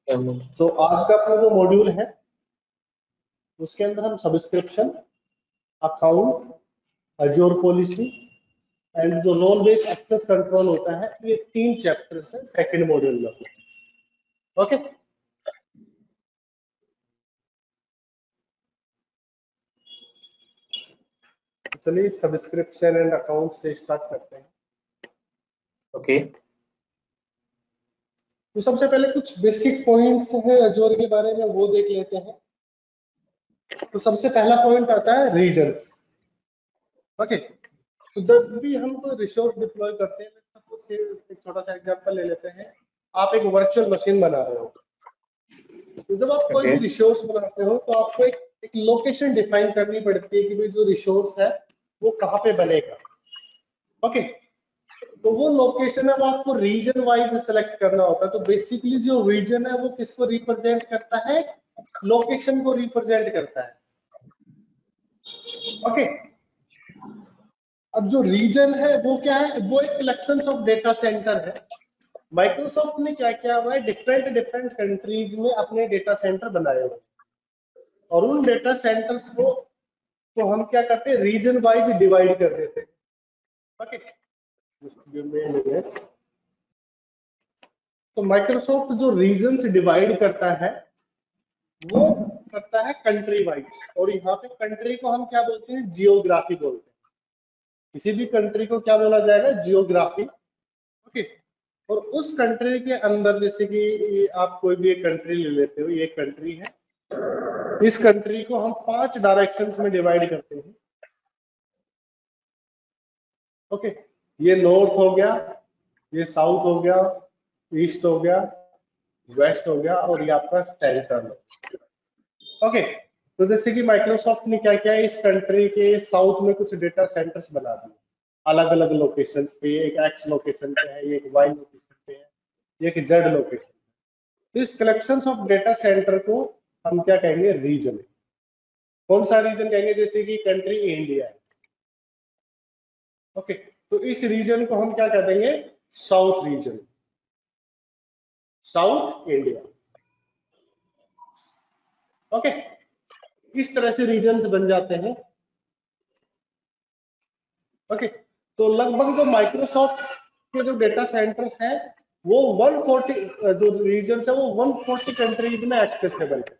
सो आज का अपना जो मॉड्यूल है उसके अंदर हम subscription, account, Azure policy and जो रोल बेस्ड एक्सेस कंट्रोल होता है, ये 3 चैप्टर्स है सेकंड मॉड्यूल में। ओके, चलिए सब्सक्रिप्शन एंड अकाउंट से स्टार्ट करते हैं। ओके तो सबसे पहले कुछ बेसिक पॉइंट्स हैं अजोर के बारे में, वो देख लेते हैं। तो सबसे पहला पॉइंट आता है रीजन्स। ओके, तो जब भी हम कोई रिसोर्स डिप्लॉय करते हैं, तो एक छोटा सा एग्जांपल ले लेते हैं। आप एक वर्चुअल मशीन बना रहे हो, तो जब आप कोई भी रिसोर्स बनाते हो तो आपको एक लोकेशन डिफाइन करनी पड़ती है कि भाई जो रिसोर्स है वो कहाँ पे बनेगा। ओके, तो वो लोकेशन अब आपको रीजन वाइज सेलेक्ट करना होता है। तो बेसिकली जो रीजन है वो किसको रिप्रेजेंट करता है? लोकेशन को रिप्रेजेंट करता है। ओके, अब जो रीजन है वो क्या है? वो एक कलेक्शन ऑफ डेटा सेंटर है। माइक्रोसॉफ्ट ने क्या किया हुआ है, डिफरेंट डिफरेंट कंट्रीज में अपने डेटा सेंटर बनाए हुए, और उन डेटा सेंटर्स को तो हम क्या करते हैं, रीजन वाइज डिवाइड कर देते हैं। ओके, तो माइक्रोसॉफ्ट जो रीजन डिवाइड करता है वो करता है कंट्री वाइज, और यहाँ पे कंट्री को हम क्या बोलते हैं? जियोग्राफी बोलते हैं। किसी भी कंट्री को क्या बोला जाएगा? जियोग्राफी। ओके, और उस कंट्री के अंदर जैसे कि आप कोई भी एक कंट्री ले लेते हो, ये कंट्री है, इस कंट्री को हम 5 डायरेक्शंस में डिवाइड करते हैं। ओके, ये नॉर्थ हो गया, ये साउथ हो गया, ईस्ट हो गया, वेस्ट हो गया, और ये आपका सेंट्रल। ओके, तो जैसे कि माइक्रोसॉफ्ट ने क्या किया है, इस कंट्री के साउथ में कुछ डेटा सेंटर्स बना दिए अलग अलग लोकेशंस पे। एक एक्स लोकेशन पे है, ये एक वाई लोकेशन पे है, ये एक जेड लोकेशन। तो इस कलेक्शन ऑफ डेटा सेंटर को हम क्या कहेंगे? रीजन। कौन सा रीजन कहेंगे? जैसे कि कंट्री इंडिया है। ओके, तो इस रीजन को हम क्या कह देंगे? South region, south India. Okay, इस तरह से रीजन्स बन जाते हैं। ओके, तो लगभग जो माइक्रोसॉफ्ट के जो डेटा सेंटर्स हैं वो 140 जो रीजन है वो 140 कंट्रीज में एक्सेसिबल है।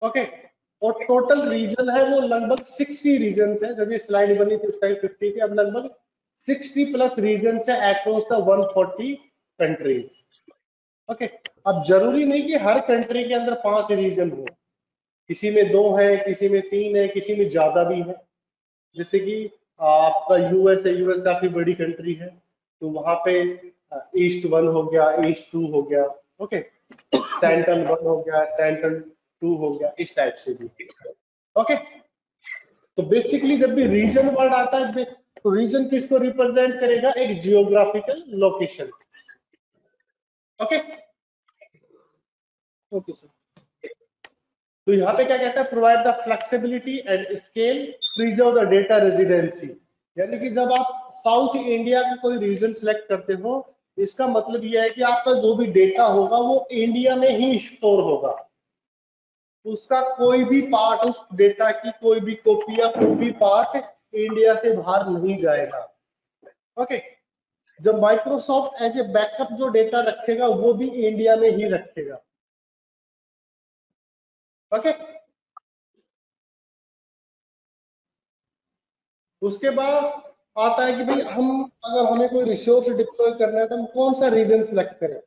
ओके, और टोटल रीजन है वो लगभग 60 रीजन है। जब ये स्लाइड बनी थी उस टाइम 50 थी, अब लगभग 60 प्लस रीजन है अक्रॉस द 140 कंट्रीज। ओके, अब जरूरी नहीं कि हर कंट्री के अंदर 5 रीजन हो, किसी में 2 है, किसी में 3 है, किसी में ज्यादा भी है। जैसे कि आपका यूएस है, यूएस काफी बड़ी कंट्री है, तो वहां पे ईस्ट 1 हो गया, ईस्ट 2 हो गया। ओके, सेंट्रल 1 हो गया, सेंट्रल 2 हो गया, इस टाइप से भी। ओके, तो बेसिकली जब भी रीजन वर्ड आता है तो रीजन किसको रिप्रेजेंट करेगा? एक geographical location. Okay, okay sir. तो यहाँ पे क्या कहता है? Provide the flexibility and scale, preserve the data residency. यानी कि जब आप साउथ इंडिया का कोई रीजन सिलेक्ट करते हो, इसका मतलब यह है कि आपका जो भी डेटा होगा वो इंडिया में ही स्टोर होगा। उसका कोई भी पार्ट, उस डेटा की कोई भी कॉपी या कोई भी पार्ट इंडिया से बाहर नहीं जाएगा। ओके, जब माइक्रोसॉफ्ट एज ए बैकअप जो डेटा रखेगा वो भी इंडिया में ही रखेगा। ओके, उसके बाद आता है कि भाई हम अगर हमें कोई रिसोर्स डिप्लॉय करना है तो हम कौन सा रीजन सिलेक्ट करें?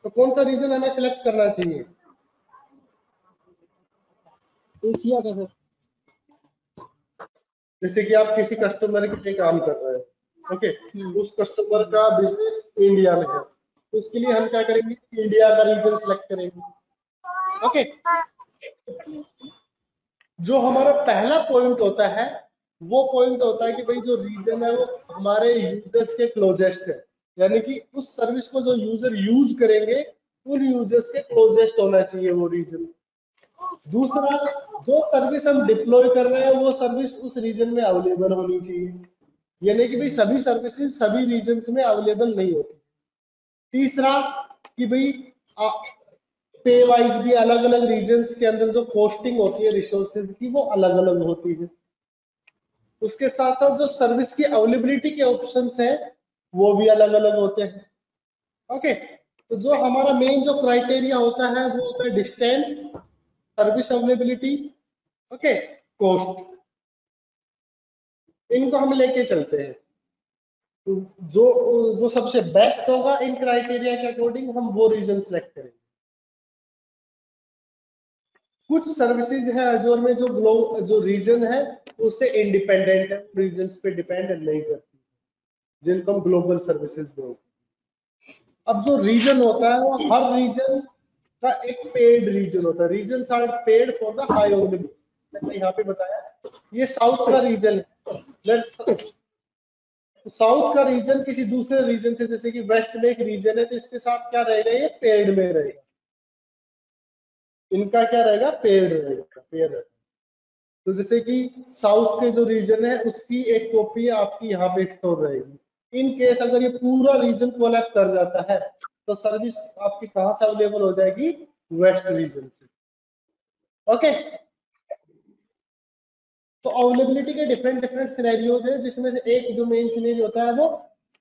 तो कौन सा रीजन हमें सिलेक्ट करना चाहिए? एशिया का सर। जैसे कि आप किसी कस्टमर के लिए काम कर रहे हैं, ओके, उस कस्टमर का बिजनेस इंडिया में है, तो उसके लिए हम क्या करेंगे? इंडिया का रीजन सिलेक्ट करेंगे। ओके, जो हमारा पहला पॉइंट होता है वो पॉइंट होता है कि भाई जो रीजन है वो हमारे यूजर्स के क्लोजेस्ट है, यानी कि उस सर्विस को जो यूजर यूज करेंगे उन यूजर्स के क्लोजेस्ट होना चाहिए वो रीजन। दूसरा, जो सर्विस हम डिप्लॉय कर रहे हैं वो सर्विस उस रीजन में अवेलेबल होनी चाहिए, यानी कि भाई सभी सर्विसेज सभी रीजन में अवेलेबल नहीं होती। तीसरा कि भाई पे वाइज भी अलग अलग रीजन्स के अंदर जो कॉस्टिंग होती है रिसोर्सेज की वो अलग अलग होती है। उसके साथ साथ जो सर्विस की अवेलेबिलिटी के ऑप्शंस है वो भी अलग अलग होते हैं। ओके, तो जो हमारा मेन जो क्राइटेरिया होता है वो होता है distance, service availability, okay, cost, इनको हम लेके चलते हैं। तो जो सबसे बेस्ट होगा इन क्राइटेरिया के अकॉर्डिंग हम वो रीजन सेलेक्ट करेंगे। कुछ सर्विसेज है अजोर में जो रीजन है उससे इंडिपेंडेंट है, रीजन पे डिपेंड नहीं करती, जिनको हम ग्लोबल सर्विसेज बोलते हैं। अब जो रीजन होता है वो हर रीजन का एक पेड रीजन होता है। Region are paired for the high availability. मैंने यहाँ पे बताया ये साउथ का रीजन है। साउथ का रीजन किसी दूसरे रीजन से, जैसे कि वेस्ट में एक रीजन है तो इसके साथ क्या रहेगा, ये पेड में रहेगा, इनका क्या रहेगा, पेड रहेगा, पेड रहेगा। तो जैसे कि साउथ के जो रीजन है उसकी एक कॉपी आपकी यहाँ पे स्टोर रहेगी। इन केस अगर ये पूरा रीजन कोलैप्स कर जाता है तो सर्विस आपकी कहाँ से अवेलेबल हो जाएगी, वेस्ट रीजन से। ओके, तो अवेलेबिलिटी के डिफरेंट डिफरेंट सिनेरियोज है, जिसमें से एक जो मेन सिनेरियो होता है वो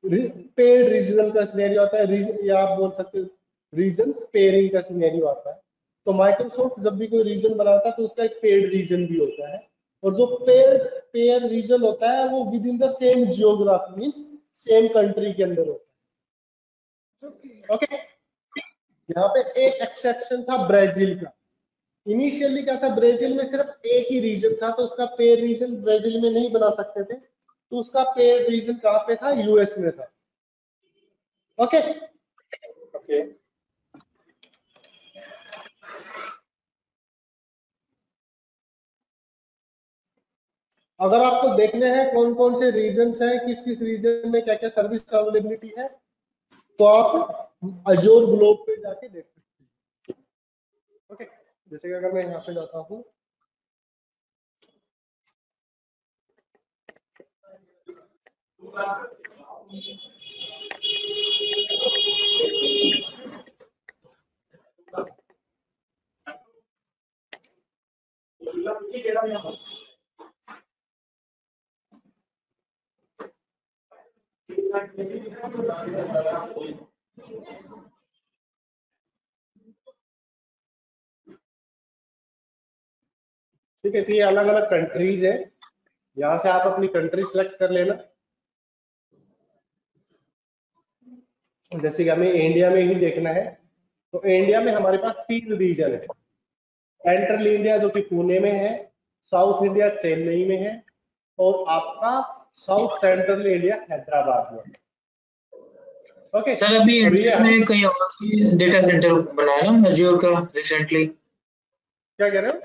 पेड रीजनल का सिनेरियो आता है, या आप बोल सकते हो रीजन पेयरिंग का सिनेरियो आता है। तो माइक्रोसॉफ्ट जब भी कोई रीजन बनाता है तो उसका एक पेड रीजन भी होता है, और जो पेयर रीजन होता है वो with in the same geography means same country के अंदर होता है। ओके, यहाँ पे एक एक्सेप्शन था ब्राजील का। इनिशियली क्या था, ब्राजील में सिर्फ एक ही रीजन था, तो उसका पेयर रीजन ब्राजील में नहीं बना सकते थे, तो उसका पेयर रीजन कहाँ पे था, यूएस में था। ओके, ओके, अगर आपको देखने हैं कौन कौन से रीजन्स हैं, किस किस रीजन में क्या क्या सर्विस अवेलेबिलिटी है, तो आप अजोर ग्लोब पे जाके देख सकते हैं। ओके, जैसे कि अगर मैं यहाँ पे जाता हूँ, ठीक है, तो ये अलग अलग कंट्रीज है, यहाँ से आप अपनी कंट्री सेलेक्ट कर लेना। जैसे कि हमें इंडिया में ही देखना है, तो इंडिया में हमारे पास 3 रीजन है। सेंट्रल इंडिया जो कि पुणे में है, साउथ इंडिया चेन्नई में है, और आपका साउथ सेंट्रल इंडिया हैदराबाद में। ओके, सर अभी और ये इंडिया में कहीं और डेटा सेंटर बनाया ना अज्योर का रिसेंटली? क्या कह रहे हो,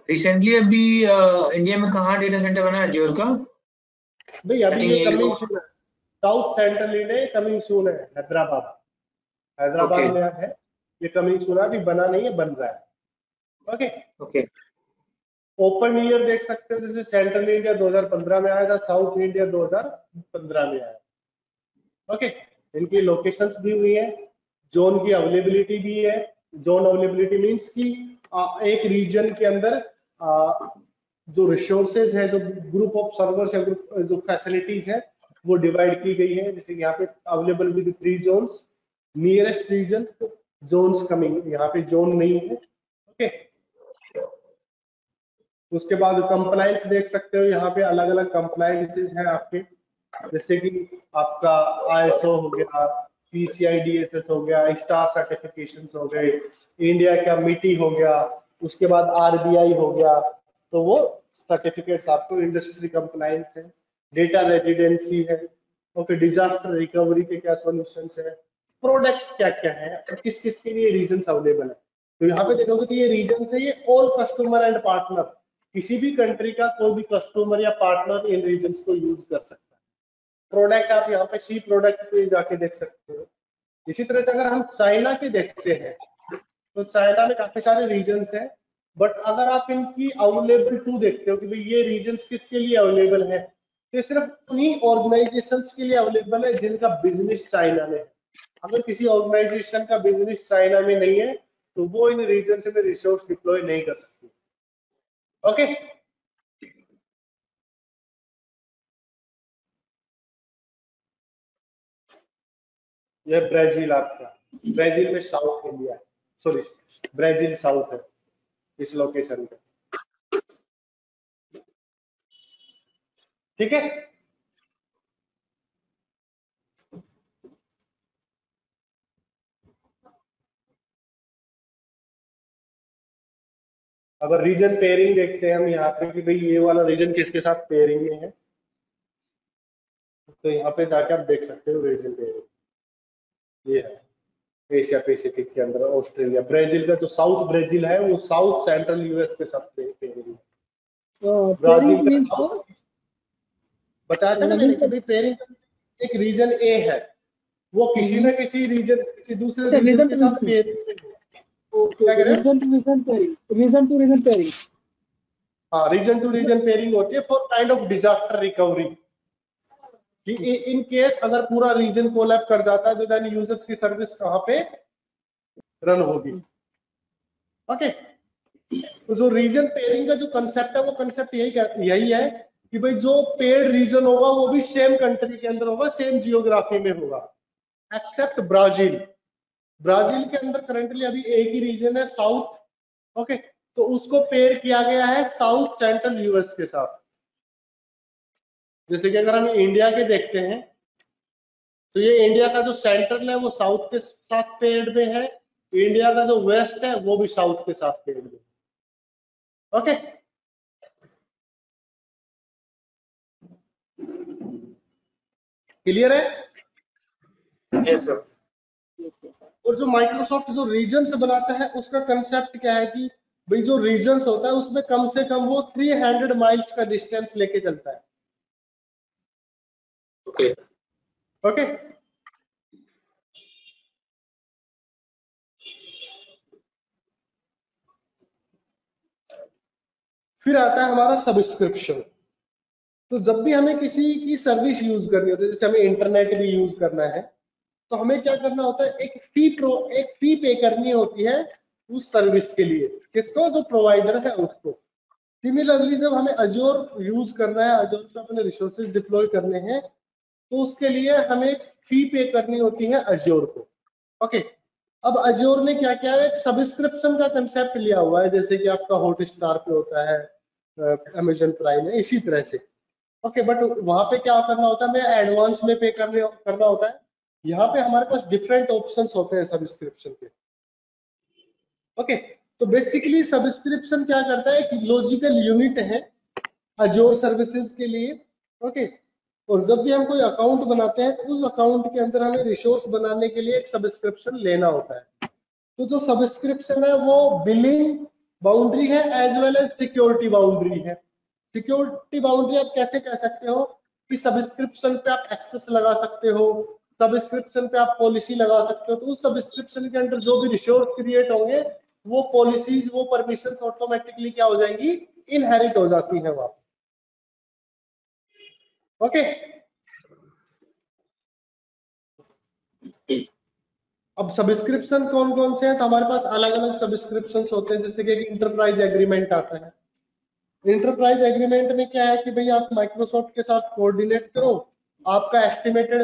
रिसेंटली अभी इंडिया में कहाँ डेटा सेंटर बना है अज्योर का? भाई आई अभी थिंक ये ये कमिंग सून है, south central India coming soon है, हैदराबाद, हैदराबाद ओके में है, ये कमिंग सून है, अभी बना नहीं है, बन रहा है। ओके, ओके ओपन ईयर देख सकते हो, जैसे सेंट्रल इंडिया 2015 में आया था, साउथ इंडिया 2015 में आया। ओके, इनकी लोकेशंस दी हुई है, जोन की अवेलेबिलिटी भी है। जोन अवेलेबिलिटी मींस कि एक रीजन के अंदर जो रिसोर्सेज है, जो ग्रुप ऑफ सर्वर्स है, ग्रुप जो फैसिलिटीज है वो डिवाइड की गई है। जैसे यहाँ पे available with 3 zones, nearest region, zones coming, यहाँ पे जोन नहीं है। ओके, उसके बाद कंप्लायंस देख सकते हो, यहाँ पे अलग अलग कंप्लायंसेस है आपके, जैसे कि आपका आईएसओ हो गया, पीसीआई डीएसएस हो गया, स्टार सर्टिफिकेशंस हो गए, इंडिया का मिटी हो गया, उसके बाद आरबीआई हो गया, तो वो सर्टिफिकेट्स आपको, इंडस्ट्री कंप्लायंस है, डेटा रेजिडेंसी है, ओके, डिजास्टर रिकवरी के क्या सॉल्यूशंस है, प्रोडक्ट्स क्या क्या है, और किस किस के लिए रीजन अवेलेबल है। तो यहाँ पे देखोगे तो ये रीजन है, ये ऑल कस्टमर एंड पार्टनर, किसी भी कंट्री का कोई भी कस्टमर या पार्टनर इन रीजन को यूज कर सकता है। प्रोडक्ट आप यहाँ पे सी प्रोडक्ट पे जाके देख सकते हो। इसी तरह से अगर हम चाइना के देखते हैं तो चाइना में काफी सारे रीजन्स हैं, बट अगर आप इनकी अवेलेबल टू देखते हो कि भाई ये रीजन्स किसके लिए अवेलेबल है, तो सिर्फ उन्हीं ऑर्गेनाइजेशंस के लिए अवेलेबल है जिनका बिजनेस चाइना में है। अगर किसी ऑर्गेनाइजेशन का बिजनेस चाइना में नहीं है तो वो इन रीजन में रिसोर्स डिप्लॉय नहीं कर सकती। ओके, यह ब्राजील आपका, ब्राजील में south India, sorry Brazil south है इस लोकेशन पे। ठीक है, अगर रीजन पेयरिंग देखते हैं हम यहाँ पे कि भाई ये वाला रीजन किसके साथ पेयरिंग में है, तो यहाँ पे जाके आप देख सकते हो रीजन पेयरिंग ये है एशिया पैसिफिक के अंदर ऑस्ट्रेलिया, ब्राजील का जो साउथ ब्राजील है वो साउथ सेंट्रल यूएस के साथ पेयरिंग है। ब्राजील का साउथ बताया था ना मैंने कि भाई पेयरिंग एक रीजन ए है वो किसी न किसी रीजन किसी दूसरे रीजन के साथ पेयरिंग में है। क्या कह रहे हैं? Region to region pairing. हाँ, रीजन टू रीजन पेयरिंग होती है for kind of disaster recovery, कि इन केस अगर पूरा रीजन कोलैप कर जाता है तो देन यूजर्स की सर्विस कहाँ पे रन होगी। ओके, तो जो रीजन पेयरिंग का जो कंसेप्ट है वो कंसेप्ट यही है कि भाई जो पेड रीजन होगा वो भी सेम कंट्री के अंदर होगा, सेम जियोग्राफी में होगा, एक्सेप्ट ब्राजील। ब्राजील के अंदर करंटली अभी एक ही रीजन है साउथ। ओके, तो उसको पेयर किया गया है साउथ सेंट्रल यूएस के साथ। जैसे कि अगर हम इंडिया के देखते हैं तो ये इंडिया का जो सेंट्रल है वो साउथ के साथ पेयर्ड में है, इंडिया का जो वेस्ट है वो भी साउथ के साथ पेयर्ड में। ओके, क्लियर है? Yes sir. और जो माइक्रोसॉफ्ट जो रीजन्स बनाता है उसका कंसेप्ट क्या है कि भाई जो रीजन्स होता है उसमें कम से कम वो 300 माइल्स का डिस्टेंस लेके चलता है। ओके ओके, फिर आता है हमारा सब्सक्रिप्शन। तो जब भी हमें किसी की सर्विस यूज करनी होती है, जैसे हमें इंटरनेट भी यूज करना है, तो हमें क्या करना होता है, एक फी पे करनी होती है उस सर्विस के लिए। किसको? जो प्रोवाइडर है उसको। सिमिलरली जब हमें अजोर यूज करना है, अजोर पे अपने रिसोर्सेज डिप्लॉय करने हैं, तो उसके लिए हमें फी पे करनी होती है अजोर को। ओके, अब अजोर ने क्या किया है, एक सब्सक्रिप्शन का कंसेप्ट लिया हुआ है, जैसे कि आपका हॉटस्टार पे होता है, अमेजन प्राइम है, इसी तरह से। ओके, बट वहां पे क्या करना होता है, हमें एडवांस में पे करना होता है। यहाँ पे हमारे पास डिफरेंट ऑप्शंस होते हैं सब्सक्रिप्शन के। ओके, तो बेसिकली सब्सक्रिप्शन क्या करता है, एक लॉजिकल यूनिट है अजोर सर्विसेज के लिए। ओके, और जब भी हम कोई अकाउंट बनाते हैं तो उस अकाउंट के अंदर हमें रिसोर्स बनाने के लिए एक सब्सक्रिप्शन लेना होता है। तो जो सब्सक्रिप्शन है वो बिलिंग बाउंड्री है as well as security boundary है। सिक्योरिटी बाउंड्री आप कैसे कह सकते हो कि सब्सक्रिप्शन पे आप एक्सेस लगा सकते हो, सब्सक्रिप्शन पे आप पॉलिसी लगा सकते हो, तो उस सब्सक्रिप्शन के अंदर जो भी रिसोर्स क्रिएट होंगे वो पॉलिसीज वो परमिशंस ऑटोमेटिकली क्या हो जाएंगी, इनहेरिट हो जाती है वहां। ओके, अब सब्सक्रिप्शन कौन कौन से हैं, तो हमारे पास अलग अलग सब्सक्रिप्शन होते हैं। जैसे कि एक इंटरप्राइज एग्रीमेंट आता है। इंटरप्राइज एग्रीमेंट में क्या है कि भाई आप माइक्रोसॉफ्ट के साथ कोऑर्डिनेट करो, आपका एस्टिमेटेड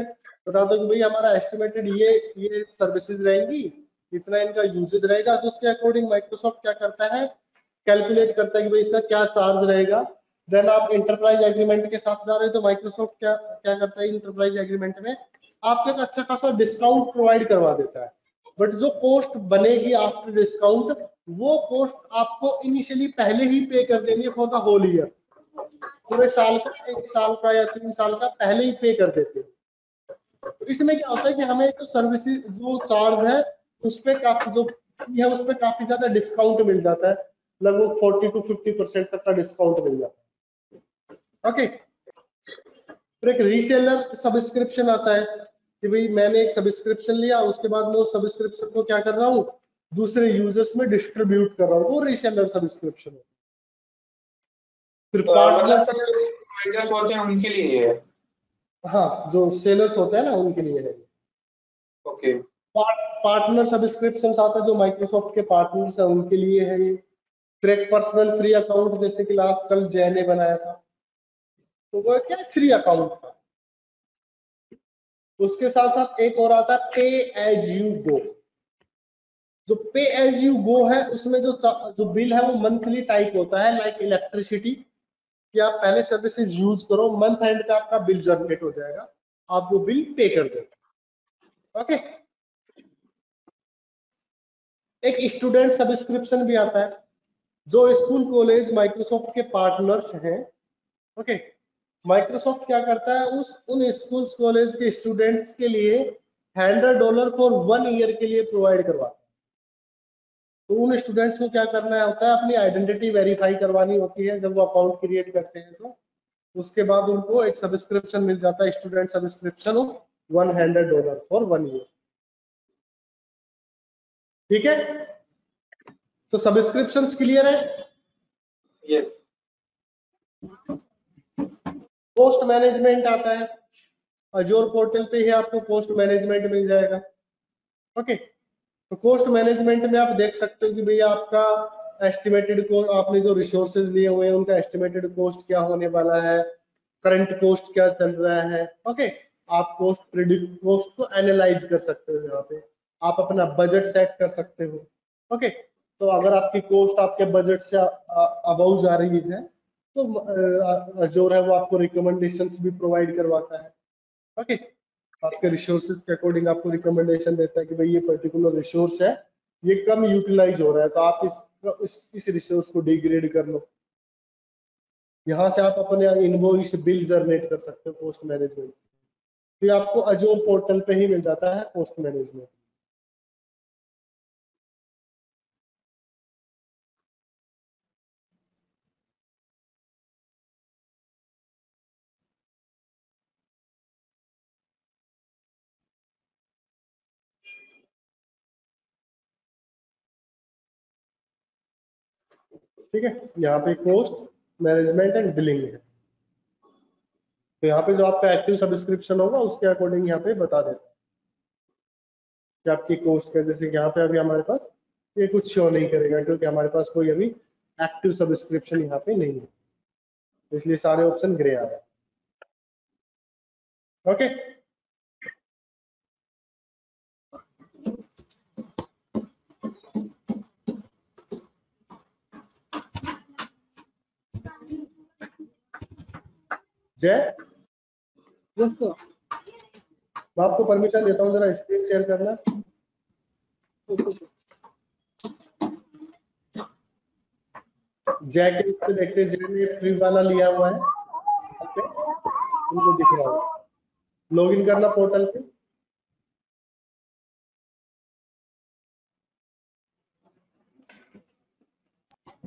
बता दो कि भाई हमारा एस्टिमेटेड ये सर्विसेज रहेंगी, इतना इनका यूजेज रहेगा, तो उसके अकॉर्डिंग माइक्रोसॉफ्ट क्या करता है, कैलकुलेट करता है कि भाई इसका क्या चार्ज रहेगा। देन आप इंटरप्राइज एग्रीमेंट के साथ जा रहे हो तो माइक्रोसॉफ्ट क्या क्या करता है, इंटरप्राइज एग्रीमेंट में आपको एक अच्छा खासा डिस्काउंट प्रोवाइड करवा देता है। बट जो कॉस्ट बनेगी आफ्टर डिस्काउंट, वो कॉस्ट आपको इनिशियली पहले ही पे कर देनी है फॉर द होल ईयर। पूरे साल का, 1 साल का या 3 साल का पहले ही पे कर देते हैं। तो इसमें क्या होता है कि हमें जो सर्विसेज जो चार्ज है उस पर काफी जो है उस पर काफी ज्यादा डिस्काउंट मिल जाता है, लगभग 40 to 50% तक का डिस्काउंट मिल जाता है। ओके, फिर एक रीसेलर सब्सक्रिप्शन आता है कि भाई मैंने एक सब्सक्रिप्शन लिया, उसके बाद मैं उस सब्सक्रिप्शन को क्या कर रहा हूँ, दूसरे यूजर्स में डिस्ट्रीब्यूट कर रहा हूँ, वो रीसेलर सब्सक्रिप्शन है। फिर मतलब पार्टनर सर प्रोवाइडर्स होते हैं उनके लिए है। हाँ, जो सेलर्स होते हैं ना उनके लिए है। ओके। पार्टनर सब्सक्रिप्शन आता है, जो माइक्रोसॉफ्ट के पार्टनर्स हैं उनके लिए है ये। ट्रैक पर्सनल फ्री अकाउंट, जैसे कि लास्ट कल जय ने बनाया था, तो वो क्या फ्री अकाउंट था। उसके साथ साथ एक और आता है पे एज यू गो। जो पे एज यू गो है उसमें जो जो बिल है वो मंथली टाइप होता है, लाइक इलेक्ट्रिसिटी, कि आप पहले सर्विसेज यूज करो, मंथ एंड पे आपका बिल जनरेट हो जाएगा, आप वो बिल पे कर दो। ओके। एक स्टूडेंट सब्सक्रिप्शन भी आता है, जो स्कूल कॉलेज माइक्रोसॉफ्ट के पार्टनर्स हैं। ओके। माइक्रोसॉफ्ट क्या करता है, उस उन स्कूल कॉलेज के स्टूडेंट्स के लिए $100 फॉर 1 ईयर के लिए प्रोवाइड करवाता है। तो उन स्टूडेंट्स को क्या करना होता है, अपनी आइडेंटिटी वेरीफाई करवानी होती है जब वो अकाउंट क्रिएट करते हैं। तो उसके बाद उनको एक सब्सक्रिप्शन मिल जाता है, student subscription of $100 for 1 year. ठीक है, तो सब्सक्रिप्शन क्लियर है। यस। पोस्ट मैनेजमेंट आता है, अजोर पोर्टल पे ही आपको पोस्ट मैनेजमेंट मिल जाएगा। ओके। तो कोस्ट मैनेजमेंट में आप देख सकते हो कि भैया आपका एस्टिमेटेड कोस्ट, आपने जो रिसोर्सेज लिए हुए हैं उनका एस्टिमेटेड कोस्ट क्या होने वाला है, करंट कोस्ट क्या चल रहा है। ओके। आप कोस्ट प्रिडिक्ट कोस्ट को एनालाइज कर सकते हो, यहाँ पे आप अपना बजट सेट कर सकते हो। ओके। तो अगर आपकी कोस्ट आपके बजट से अबव जा रही है तो जो है वो आपको रिकमेंडेशंस भी प्रोवाइड करवाता है। ओके। आपके रिसोर्सेज के अकॉर्डिंग आपको रिकमेंडेशन देता है कि भाई ये पर्टिकुलर रिसोर्स है, ये कम यूटिलाइज हो रहा है, तो आप इस रिसोर्स को डिग्रेड कर लो। यहाँ से आप अपने इनवॉइस बिल जनरेट कर सकते हो पोस्ट मैनेजमेंट। तो ये आपको अजोर पोर्टल पे ही मिल जाता है पोस्ट मैनेजमेंट। ठीक है, यहाँ पे कोस्ट मैनेजमेंट एंड बिलिंग है। तो यहाँ पे जो आपका एक्टिव सब्सक्रिप्शन होगा उसके अकॉर्डिंग यहाँ पे बता देता है कि आपकी कोस्ट का, जैसे कि यहाँ पे अभी हमारे पास ये कुछ शो नहीं करेगा क्योंकि हमारे पास कोई अभी एक्टिव सब्सक्रिप्शन यहाँ पे नहीं है, इसलिए सारे ऑप्शन ग्रे आ रहे हैं। ओके। जय, Yes, sir. मैं आपको परमिशन देता हूँ जरा स्क्रीन शेयर करना। Okay, sir. जय के उससे देखते हैं, जय ने फ्री वाला लिया हुआ है, ओके, उनको दिख रहा होगा। लॉगिन करना पोर्टल पे।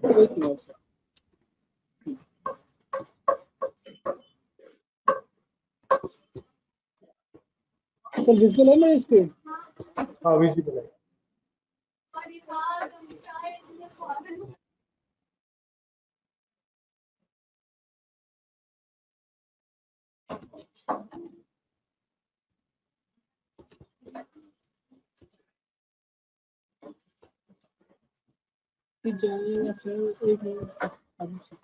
Wait now, sir. Sir, visual है मेरी screen? हाँ, विजिबल है। कि जाइएगा सर, एक मिनट। अभी से।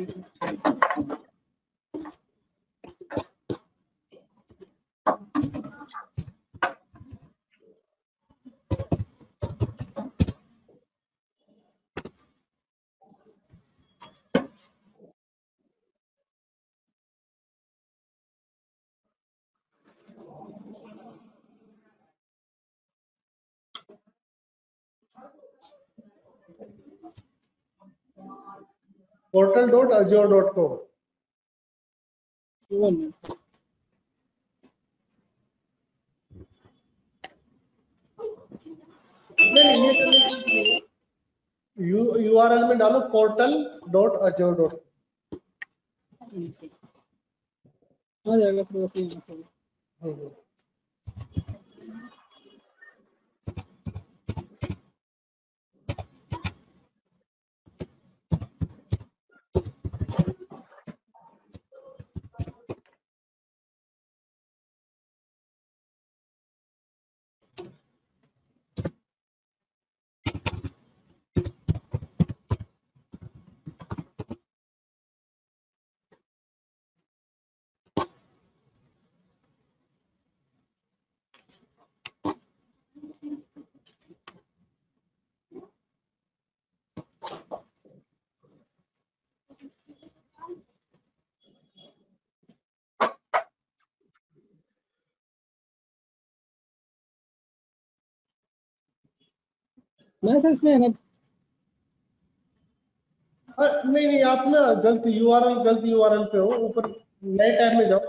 एक मिनट। portal.azure.com। One minute. नहीं, ये करने की URL में डालो portal.azure.com। आ जाएगा थोड़ा सा यहाँ से। हम्म। मैं सर इसमें है ना। नहीं नहीं, आप ना गलत यूआरएल पे हो, ऊपर नए टैब में जाओ,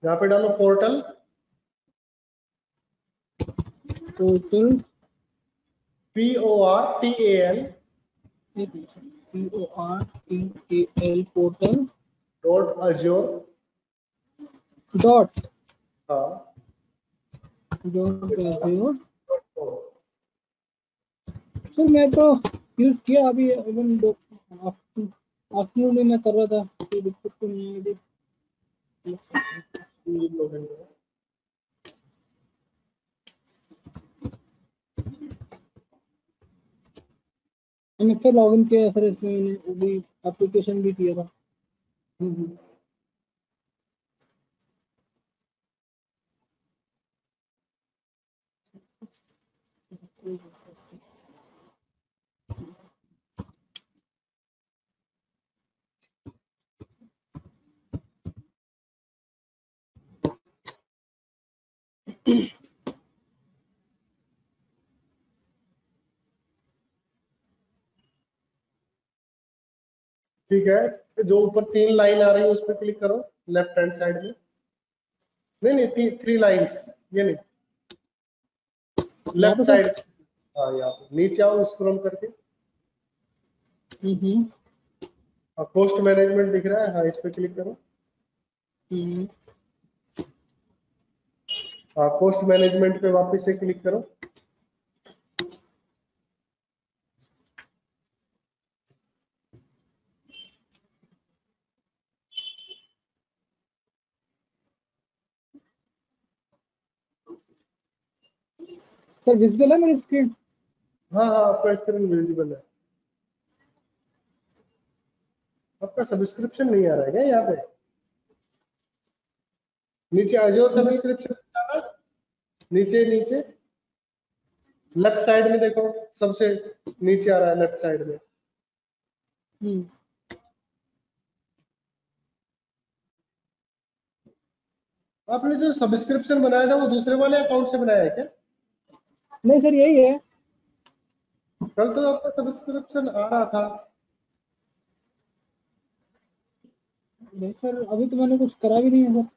यहाँ पे डालो portal, portal PORTAL PORTAL portal .azure, dot हाँ डॉट सर मैं तो यूज किया अभी इवन आफ्टरनून में मैं कर रहा था, कोई दिक्कत तो नहीं है अभी। मैंने फिर लॉगिन किया सर इसमें, मैंने अभी एप्लीकेशन भी किया था। ठीक है, जो ऊपर 3 लाइन आ रही है उस पर क्लिक करो, लेफ्ट हैंड साइड में, नहीं 3 लाइंस, ये नहीं, यहाँ पे लेफ्ट सर। साइड, हाँ यहाँ पे नीचे आओ स्क्रॉल करके, पोस्ट मैनेजमेंट दिख रहा है, हाँ इस पे क्लिक करो, हाँ पोस्ट मैनेजमेंट पे वापस से क्लिक करो, सर विजिबल है मेरी स्क्रीन? हाँ हाँ आपका स्क्रीन विजिबल है। आपका सब्सक्रिप्शन नहीं आ रहा है क्या यहाँ पे? नीचे अजोर सब्सक्रिप्शन, नीचे नीचे लेफ्ट साइड में देखो, सबसे नीचे आ रहा है लेफ्ट साइड में। आपने जो सब्सक्रिप्शन बनाया था वो दूसरे वाले अकाउंट से बनाया है क्या? नहीं सर यही है। कल तो आपका सब्सक्रिप्शन आ रहा था। नहीं सर अभी तो मैंने कुछ करा भी नहीं है सर।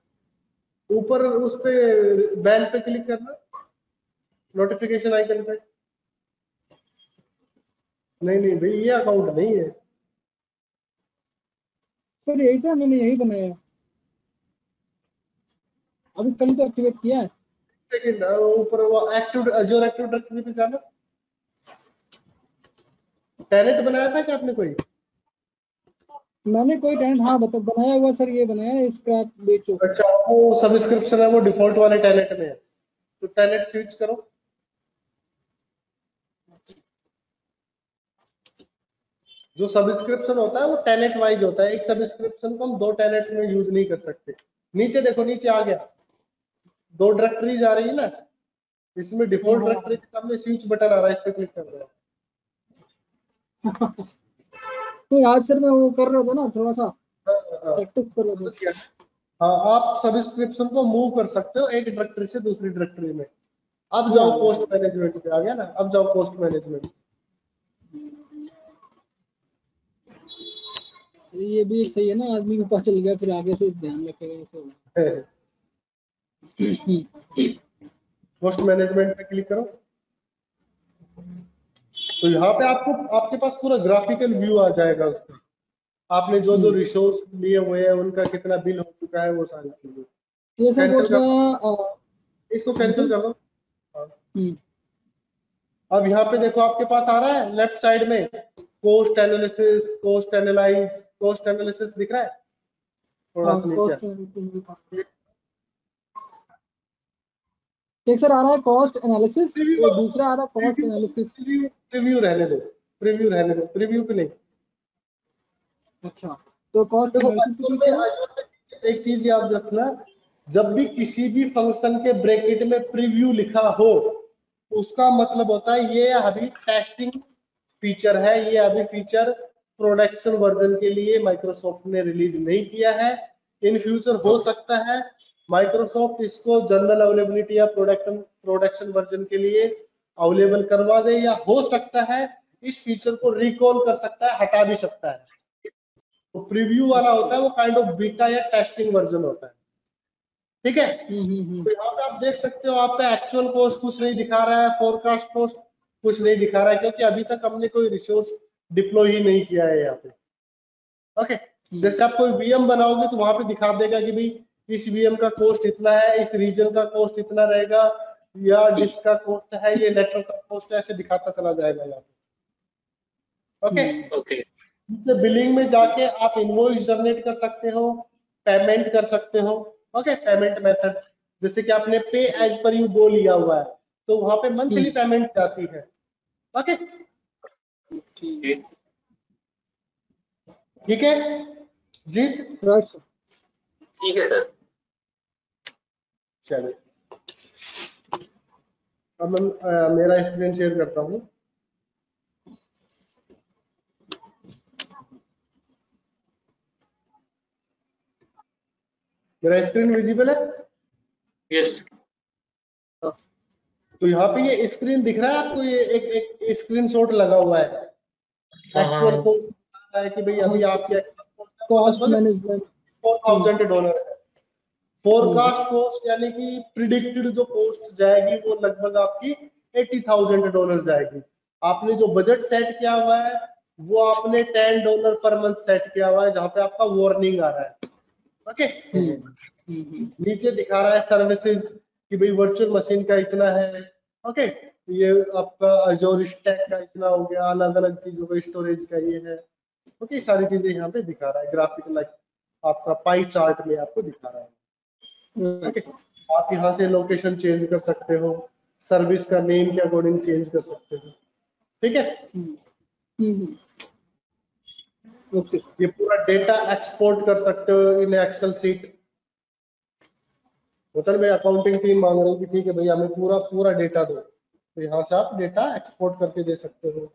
ऊपर उस पे बैल पे क्लिक करना, नोटिफिकेशन आइकन पे। नहीं नहीं भाई, ये अकाउंट नहीं है। सर यही था, मैंने यही बनाया है। अभी कल तो एक्टिवेट किया है। लेकिन ऊपर वो एक्टिव अजोर एक्टिव डायरेक्टरी पे जाना। टेनेट बनाया था क्या आपने कोई? मैंने कोई टेनेट हाँ बनाया हुआ सर, ये बनाया है स्क्रैप बेचो। अच्छा, वो सब्सक्रिप्शन है वो डिफॉल्ट वाले टेनेट में है, तो टेनेट स्विच करो। जो सब्सक्रिप्शन होता है वो टेनेट वाइज होता है, एक सब्सक्रिप्शन को हम 2 टेनेट्स में यूज नहीं कर सकते। नीचे देखो, नीचे आ गया, 2 डायरेक्टरीज आ रही है ना, इसमें डिफॉल्ट डायरेक्टरी के सामने स्विच बटन आ रहा है, इस पे क्लिक कर दो। नहीं आज सर मैं वो कर रहा था ना, थोड़ा सा प्रैक्टिस कर रहा था। हाँ, आप सब्सक्रिप्शन को मूव कर सकते हो एक डायरेक्टरी से दूसरी डायरेक्टरी में। अब जाओ पोस्ट मैनेजमेंट पे, आ गया ना, अब जाओ पोस्ट मैनेजमेंट। ये भी एक सही है ना, आदमी को पता चल गया फिर आगे से ध्यान रखेगा ऐसे होगा। पोस्ट मैनेजमेंट पे क्लिक करो, तो यहाँ पे आपको आपके पास पूरा ग्राफिकल व्यू आ जाएगा उसका। आपने जो जो रिसोर्स लिए हुए हैं उनका कितना बिल हो चुका है, वो सारी चीजें। ये सर कैंसिल पूछ कर दो, रहा इसको कैंसिल कर दो। अब यहाँ पे देखो आपके पास आ रहा है लेफ्ट साइड में cost analysis, cost analyse, cost analysis दिख रहा है थोड़ा सा नीचे। एक सर आ रहा है कॉस्ट एनालिसिस और दूसरा आ रहा है कॉस्ट एनालिसिस। प्रीव्यू रहने दो, प्रीव्यू रहने दो, प्रीव्यू पे नहीं। अच्छा तो कॉस्ट देखो एनालिसिस पे क्लिक करो। Azure में एक चीज याद रखना, जब भी किसी भी फंक्शन के ब्रैकेट में प्रीव्यू लिखा हो, उसका मतलब होता है ये अभी टेस्टिंग फीचर है, ये अभी फीचर प्रोडक्शन वर्जन के लिए माइक्रोसॉफ्ट ने रिलीज नहीं किया है। इन फ्यूचर हो सकता है माइक्रोसॉफ्ट इसको जनरल अवेलेबिलिटी या प्रोडक्शन वर्जन के लिए अवेलेबल करवा दे, या हो सकता है इस फीचर को रिकॉल कर सकता है, हटा भी सकता है। तो प्रीव्यू वाला होता है वो काइंड ऑफ बीटा या टेस्टिंग वर्जन होता है, ठीक है। तो यहाँ पे आप देख सकते हो आपका एक्चुअल कॉस्ट कुछ नहीं दिखा रहा है, फोरकास्ट कॉस्ट कुछ नहीं दिखा रहा है, क्योंकि अभी तक हमने कोई रिसोर्स डिप्लॉय ही नहीं किया है यहाँ पे। ओके, जैसे आप कोई वीएम बनाओगे तो वहां पे दिखा देगा कि भाई इस वीएम का कॉस्ट इतना है, इस रीजन का कॉस्ट इतना रहेगा, या डिस्क का कॉस्ट है, ये नेटवर्क का कॉस्ट है, ऐसे दिखाता चला जाएगा यहाँ पे। ओके, बिलिंग में जाके आप इनवॉइस जनरेट कर सकते हो, पेमेंट कर सकते हो। ओके, पेमेंट मेथड जैसे कि आपने पे एज पर यू गो लिया हुआ है तो वहां पे मंथली पेमेंट जाती है। ओके, ठीक है जीत, राइट सर, ठीक है सर। चलिए अब मैं मेरा स्क्रीन शेयर करता हूँ। मेरा स्क्रीन विजिबल है? यस। तो यहाँ पे ये स्क्रीन दिख रहा है आपको, ये एक स्क्रीनशॉट लगा हुआ है एक्चुअल कॉस्ट है कि भाई अभी आपके कॉस्ट मैनेजमेंट $4,000 है। फोरकास्ट कॉस्ट यानी कि प्रिडिक्टेड जो कॉस्ट जाएगी वो लगभग आपकी $80,000 जाएगी। आपने जो बजट सेट किया हुआ है वो आपने $10 पर मंथ सेट किया हुआ है, जहां पे आपका वार्निंग आ रहा है। ओके, नीचे दिखा रहा है सर्विसेज कि भाई वर्चुअल मशीन का इतना है। ओके, ये आपका अजोर स्टैक का इतना हो गया, अलग अलग चीजों का स्टोरेज का ये है। ओके, सारी चीजें यहाँ पे दिखा रहा है, ग्राफिक लाइक आपका पाई चार्ट में आपको दिखा रहा है। ओके, आप यहाँ से लोकेशन चेंज कर सकते हो, सर्विस का नेम के अकॉर्डिंग चेंज कर सकते हो, ठीक है। ओके, ये पूरा डेटा एक्सपोर्ट कर सकते हो इन एक्सेल सीट। होता है भाई अकाउंटिंग टीम मांग रही है कि ठीक है भैया हमें पूरा डेटा दो, तो यहाँ से आप डेटा एक्सपोर्ट करके दे सकते हो।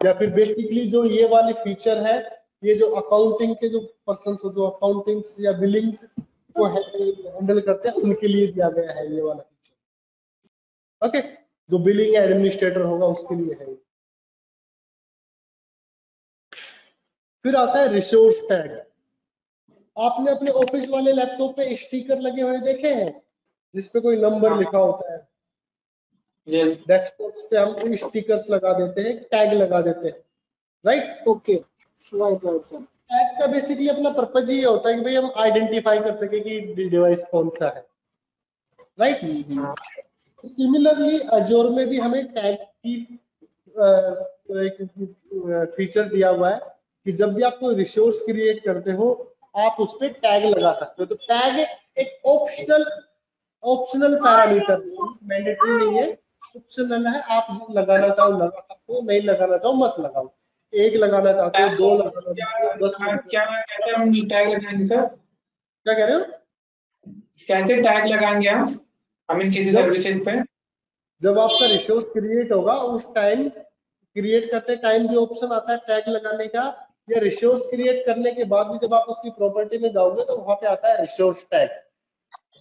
या फिर बेसिकली जो ये वाली फीचर है, ये जो अकाउंटिंग के जो पर्सन जो अकाउंटिंग्स या बिलिंग्स को हैंडल करते हैं उनके लिए दिया गया है ये वाला फीचर। ओके, जो बिलिंग एडमिनिस्ट्रेटर होगा उसके लिए है। फिर आता है रिसोर्स टैग। आपने अपने ऑफिस वाले लैपटॉप पे स्टिकर लगे हुए देखे हैं जिसपे कोई नंबर लिखा होता है? यस। डेस्कटॉप पे हम स्टिकर्स लगा देते हैं, टैग लगा देते हैं, right? Okay, right sir. Tag का बेसिकली अपना पर्पज ये होता है कि भाई हम आइडेंटिफाई कर सके कि डिवाइस कौन सा है, राइट? सिमिलरली अजोर में भी हमें टैग की एक फीचर दिया हुआ है कि जब भी आप कोई रिसोर्स क्रिएट करते हो आप उस पर टैग लगा सकते हो। तो टैग एक ऑप्शनल पैरामीटर, मैंडेटरी नहीं है, ऑप्शनल है। आप लगाना चाहो लगा सकते हो, नहीं लगाना चाहो मत लगाओ। एक लगाना चाहते हो, दो लगाना चाहते हो, 10 क्या कैसे हम टैग लगाएंगे सर? क्या कह रहे हो? कैसे टैग लगाएंगे हम किसी सर्विसेज पे? जब आपका रिसोर्स क्रिएट होगा उस टाइम, क्रिएट करते टाइम भी ऑप्शन आता है टैग लगाने का, या रिसोर्स क्रिएट करने के बाद भी जब आप उसकी प्रॉपर्टी में जाओगे तो वहां पे आता है रिसोर्स टैग।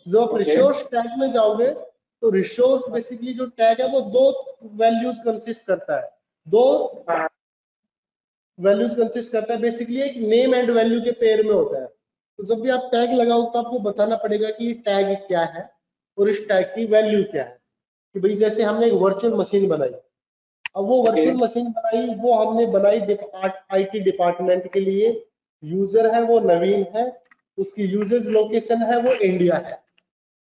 जो आप रिसोर्स टैग में जाओगे तो रिसोर्स बेसिकली जो टैग है वो दो वैल्यूज कंसिस्ट करता है, दो वैल्यूज कंसिस्ट करता है। बेसिकली एक नेम एंड वैल्यू के पेयर में होता है। तो जब भी आप टैग लगाओ तो आपको बताना पड़ेगा कि टैग क्या है और इस टैग की वैल्यू क्या है। कि भाई जैसे हमने एक वर्चुअल मशीन बनाई, अब वो वर्चुअल मशीन बनाई वो हमने बनाई आईटी डिपार्टमेंट के लिए, यूजर है वो नवीन है, उसकी यूजर्स लोकेशन है वो इंडिया है।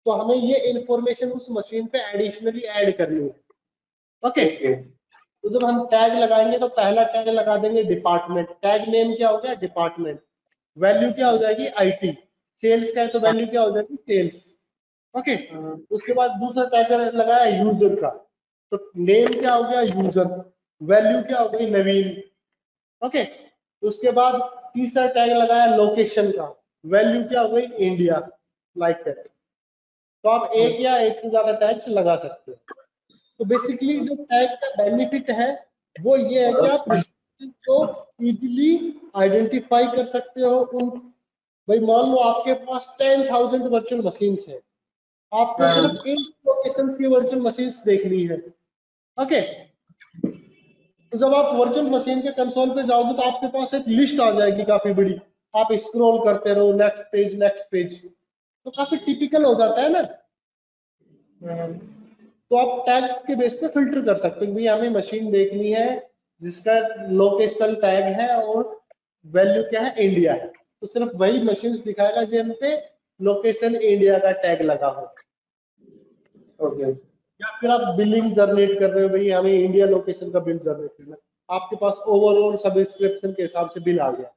तो हमें ये इंफॉर्मेशन उस मशीन पे एडिशनली ऐड करनी है। ओके, तो जब हम टैग लगाएंगे तो पहला टैग लगा देंगे डिपार्टमेंट, टैग नेम क्या हो गया? डिपार्टमेंट। वैल्यू क्या हो जाएगी? आईटी। सेल्स का है तो वैल्यू क्या हो जाएगी? सेल्स। ओके, उसके बाद दूसरा टैग लगाया यूजर का, तो नेम क्या हो गया? यूजर। वैल्यू क्या हो गई? नवीन। ओके, उसके बाद तीसरा टैग लगाया लोकेशन का, वैल्यू क्या हो गई? इंडिया। Like that. तो आप एक या एक से ज्यादा टैग्स लगा सकते हो। तो बेसिकली जो टैग का बेनिफिट है वो ये है कि आप रिसोर्सेज को इजीली आइडेंटिफाई कर सकते हो, उन भाई मान लो आपके पास 10,000 वर्चुअल मशीन्स है, आपको सिर्फ 8 लोकेशंस की वर्चुअल मशीन्स देखनी है। ओके, तो जब आप वर्चुअल मशीन के कंसोल पे जाओगे तो आपके पास एक लिस्ट आ जाएगी काफी बड़ी, आप स्क्रॉल करते रहो नेक्स्ट पेज, तो काफी टिपिकल हो जाता है ना। तो आप टैग्स के बेस पे फिल्टर कर सकते हो, भाई हमें मशीन देखनी है जिसका लोकेशन टैग है और वैल्यू क्या है, इंडिया है, तो सिर्फ वही मशीन्स दिखाएगा जिन पे लोकेशन इंडिया का टैग लगा हो। ओके, या फिर आप बिलिंग जनरेट कर रहे हो, भाई हमें इंडिया लोकेशन का बिल जनरेट करना है, आपके पास ओवरऑल सब्सक्रिप्शन के हिसाब से बिल आ गया,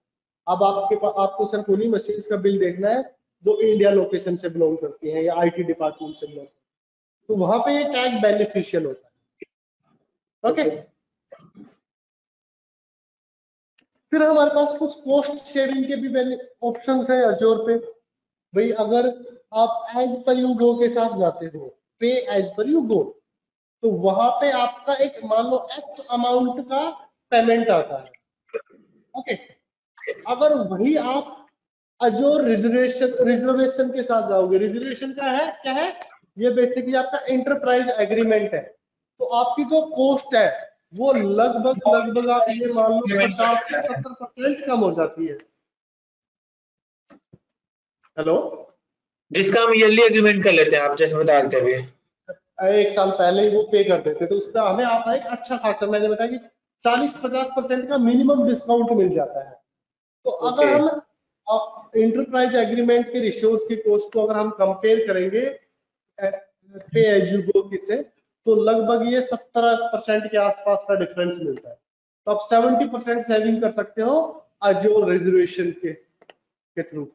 अब आपको सिर्फ उन्हीं मशीन्स का बिल देखना है जो इंडिया लोकेशन से बिलोंग करती है या आईटी डिपार्टमेंट से बिलोंग, तो वहां पे ये टैग बेनिफिशियल होता है। ओके, फिर हमारे पास कुछ कॉस्ट शेयरिंग के भी ऑप्शंस है अजोर पे। भाई अगर आप एज पर यू गो के साथ जाते हो, पे एज पर यू गो, तो वहां पे आपका एक मान लो एक्स अमाउंट का पेमेंट आता है। ओके, अगर वही आप अजोर रिजर्वेशन के साथ जाओगे, रिजर्वेशन क्या है, ये बेसिकली आपका इंटरप्राइज एग्रीमेंट है, तो आपकी जो कॉस्ट है वो लगभग आप ये मान लो 50 से 70% कम हो जाती है। हेलो, जिसका हम ईयरली एग्रीमेंट कर लेते हैं, आप जैसे बता रहे थे अभी। एक साल पहले ही वो पे कर देते, तो उसका हमें आता है एक अच्छा खासा, मैंने बताया कि 40-50% का मिनिमम डिस्काउंट मिल जाता है। तो अगर हम इंटरप्राइज एग्रीमेंट के रिसोर्स की कॉस्ट को अगर हम कंपेयर करेंगे पे एज यू गो से, तो लगभग ये 70% के आसपास का डिफरेंस मिलता है, तो आप 70% सेविंग कर सकते हो अजोर रिजर्वेशन के थ्रू।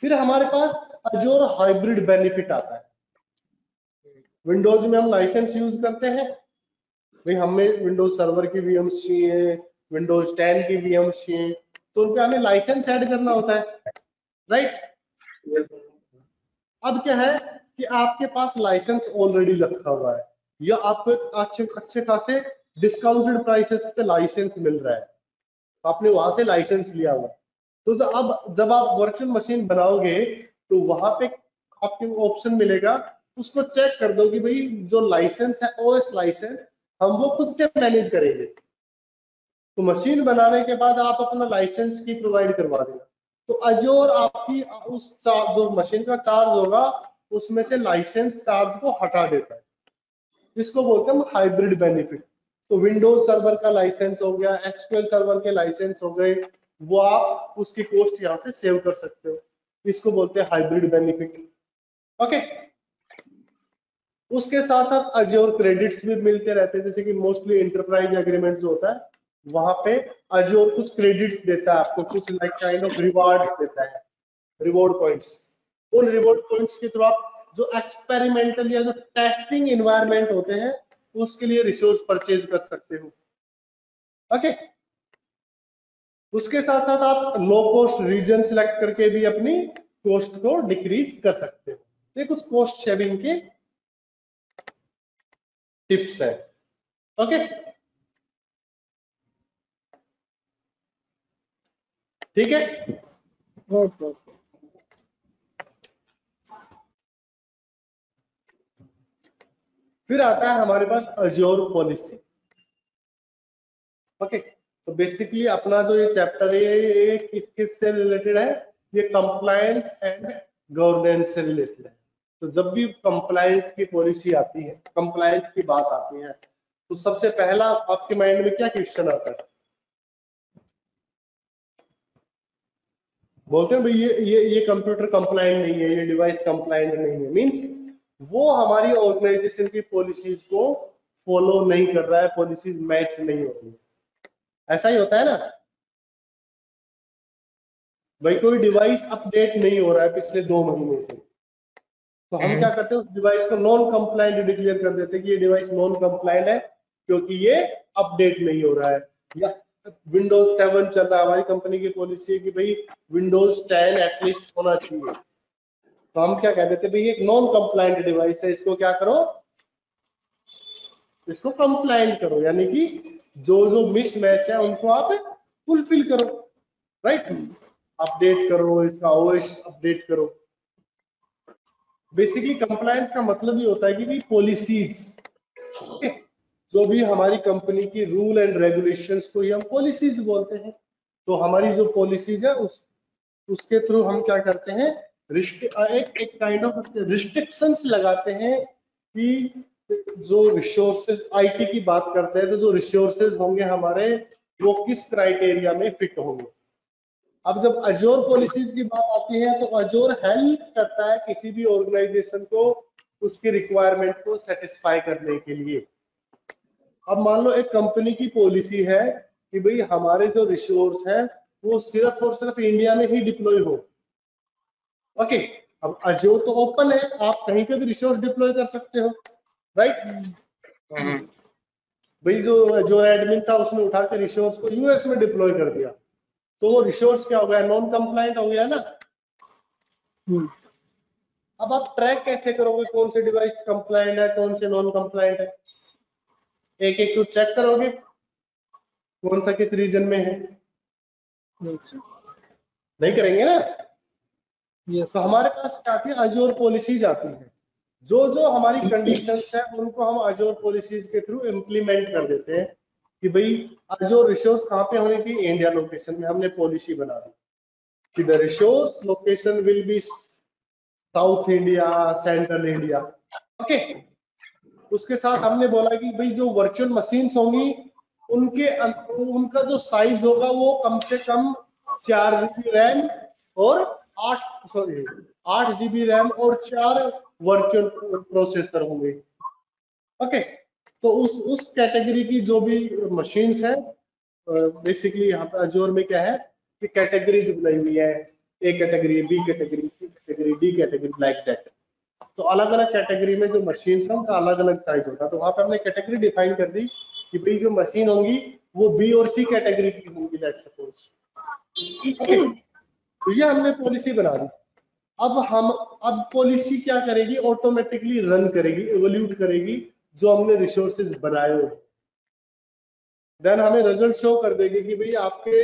फिर हमारे पास अजोर हाइब्रिड बेनिफिट आता है। विंडोज में हम लाइसेंस यूज करते हैं, भाई हमें विंडोज सर्वर की वीएम्स चाहिए, विंडोज 10 की वीएम्स चाहिए, तो उन पे हमें लाइसेंस ऐड करना होता है, राइट। अब क्या है कि आपके पास लाइसेंस ऑलरेडी रखा हुआ है या आपको अच्छे खासे डिस्काउंटेड प्राइसेस पे लाइसेंस मिल रहा है, आपने वहां से लाइसेंस लिया हुआ है, तो जब आप वर्चुअल मशीन बनाओगे तो वहां पे आपको ऑप्शन मिलेगा, उसको चेक कर दो कि भाई जो लाइसेंस है ओएस लाइसेंस हम वो खुद से मैनेज करेंगे, तो मशीन बनाने के बाद आप अपना लाइसेंस की प्रोवाइड करवा देना, तो अजोर आपकी उस जो मशीन का चार्ज होगा उसमें से लाइसेंस चार्ज को हटा देता है, इसको बोलते हैं हाइब्रिड बेनिफिट। तो विंडोज सर्वर का लाइसेंस हो गया, एसक्यूएल सर्वर के लाइसेंस हो गए, वो आप उसकी कॉस्ट यहाँ से सेव कर सकते हो, इसको बोलते हैं हाइब्रिड बेनिफिट। ओके, उसके साथ साथ अजोर क्रेडिट्स भी मिलते रहते हैं, जैसे कि मोस्टली इंटरप्राइज एग्रीमेंट जो होता है वहां पे अजोर कुछ क्रेडिट्स देता है आपको, कुछ लाइक काइंड ऑफ रिवार्ड्स देता है, रिवॉर्ड पॉइंट्स। उन रिवॉर्ड पॉइंट्स के थ्रू आप जो एक्सपेरिमेंटल या जो टेस्टिंग इन्वायरमेंट होते हैं उसके लिए रिसोर्स परचेज कर सकते हो। ओके, उसके साथ साथ आप लो कॉस्ट रीजन सिलेक्ट करके भी अपनी कॉस्ट को डिक्रीज कर सकते हो। ये कुछ कॉस्ट शेयरिंग के टिप्स है। ओके, ठीक है। Okay okay. फिर आता है हमारे पास अजोर पॉलिसी। ओके, तो बेसिकली अपना जो ये चैप्टर है ये किस से रिलेटेड है, ये कंप्लायंस एंड गवर्नेंस से रिलेटेड है। तो जब भी कंप्लायंस की पॉलिसी आती है, कंप्लायंस की बात आती है, तो सबसे पहला आपके माइंड में क्या क्वेश्चन आता है, बोलते हैं भाई ये कंप्यूटर कंप्लायंट नहीं है, ये डिवाइस कंप्लायंट नहीं है, मींस वो हमारी ऑर्गेनाइजेशन की पॉलिसीज को फॉलो नहीं कर रहा है, पॉलिसीज मैच नहीं हो रही है, ऐसा ही होता है ना। भाई कोई डिवाइस अपडेट नहीं हो रहा है पिछले 2 महीने से, तो हम क्या करते हैं उस डिवाइस को नॉन कंप्लायंट डिक्लेयर कर देते हैं कि ये डिवाइस नॉन कंप्लायंट है क्योंकि ये अपडेट नहीं हो रहा है। या विंडोज 7 चल रहा है, हमारी कंपनी की पॉलिसी है कि भाई विंडोज 10 एटलीस्ट होना चाहिए, तो हम क्या कह देते हैं भाई एक नॉन कंप्लायंट डिवाइस है, इसको क्या करो, इसको कंप्लायंट करो, यानी कि जो जो मिसमैच है उनको आप फुलफिल करो, राइट। अपडेट करो, इसका ओएस अपडेट करो। बेसिकली कंप्लायंस का मतलब ये होता है कि भाई पॉलिसीज, जो भी हमारी कंपनी की रूल एंड रेगुलेशंस को ही हम पॉलिसीज बोलते हैं। तो हमारी जो पॉलिसीज है उसके थ्रू हम क्या करते हैं, एक काइंड ऑफ रिस्ट्रिक्शंस लगाते हैं कि जो रिसोर्सेज, आईटी की बात करते हैं तो जो रिसोर्सेज होंगे हमारे वो किस क्राइटेरिया में फिट होंगे। अब जब अजोर पॉलिसीज की बात आती है तो अजोर हेल्प करता है किसी भी ऑर्गेनाइजेशन को उसकी रिक्वायरमेंट को सेटिस्फाई करने के लिए। अब मान लो एक कंपनी की पॉलिसी है कि भाई हमारे जो रिसोर्स है वो सिर्फ और सिर्फ इंडिया में ही डिप्लॉय हो। ओके, अब अजोर तो ओपन है, आप कहीं पे भी रिसोर्स डिप्लॉय कर सकते हो, राइट। भाई जो एडमिन था उसने उठा के रिसोर्स को यूएस में डिप्लॉय कर दिया, तो वो रिसोर्स क्या हो गया, नॉन कंप्लायंट हो गया ना। अब आप ट्रैक कैसे करोगे कौन से डिवाइस कंप्लायंट है कौन से नॉन कंप्लायंट है? एक एक तो चेक करोगे कौन सा किस रीजन में है, नहीं करेंगे ना। तो हमारे पास क्या आती है, अजोर पॉलिसीज आती है। जो जो हमारी कंडीशंस है उनको हम अजोर पॉलिसीज के थ्रू इम्प्लीमेंट कर देते हैं कि भाई अजोर रिसोर्स कहाँ पे होनी चाहिए, इंडिया लोकेशन में। हमने पॉलिसी बना दी कि the resource location will be south India, central India. Okay, उसके साथ हमने बोला कि भाई जो वर्चुअल मशीन्स होंगी उनका जो साइज होगा वो कम से कम 4 GB रैम और 8 GB रैम और 4 वर्चुअल प्रोसेसर होंगे। ओके, तो उस कैटेगरी की जो भी मशीन्स है, बेसिकली यहाँ पे अजोर में क्या है कि कैटेगरीज बनाई हुई है, A category, B category, C category, D category, like that. तो अलग अलग कैटेगरी में जो मशीन्स हैं उनका अलग अलग साइज होता है। तो वहां पे हमने कैटेगरी डिफाइन कर दी कि भाई जो मशीन होंगी वो बी और सी कैटेगरी की होंगी, लेट्स सपोज। ओके, तो ये हमने पॉलिसी बना दी। अब पॉलिसी क्या करेगी, ऑटोमेटिकली रन करेगी, एवोल्यूट करेगी जो हमने रिसोर्सेज बनाए हुए। देन हमें रिजल्ट शो कर देगी कि भाई आपके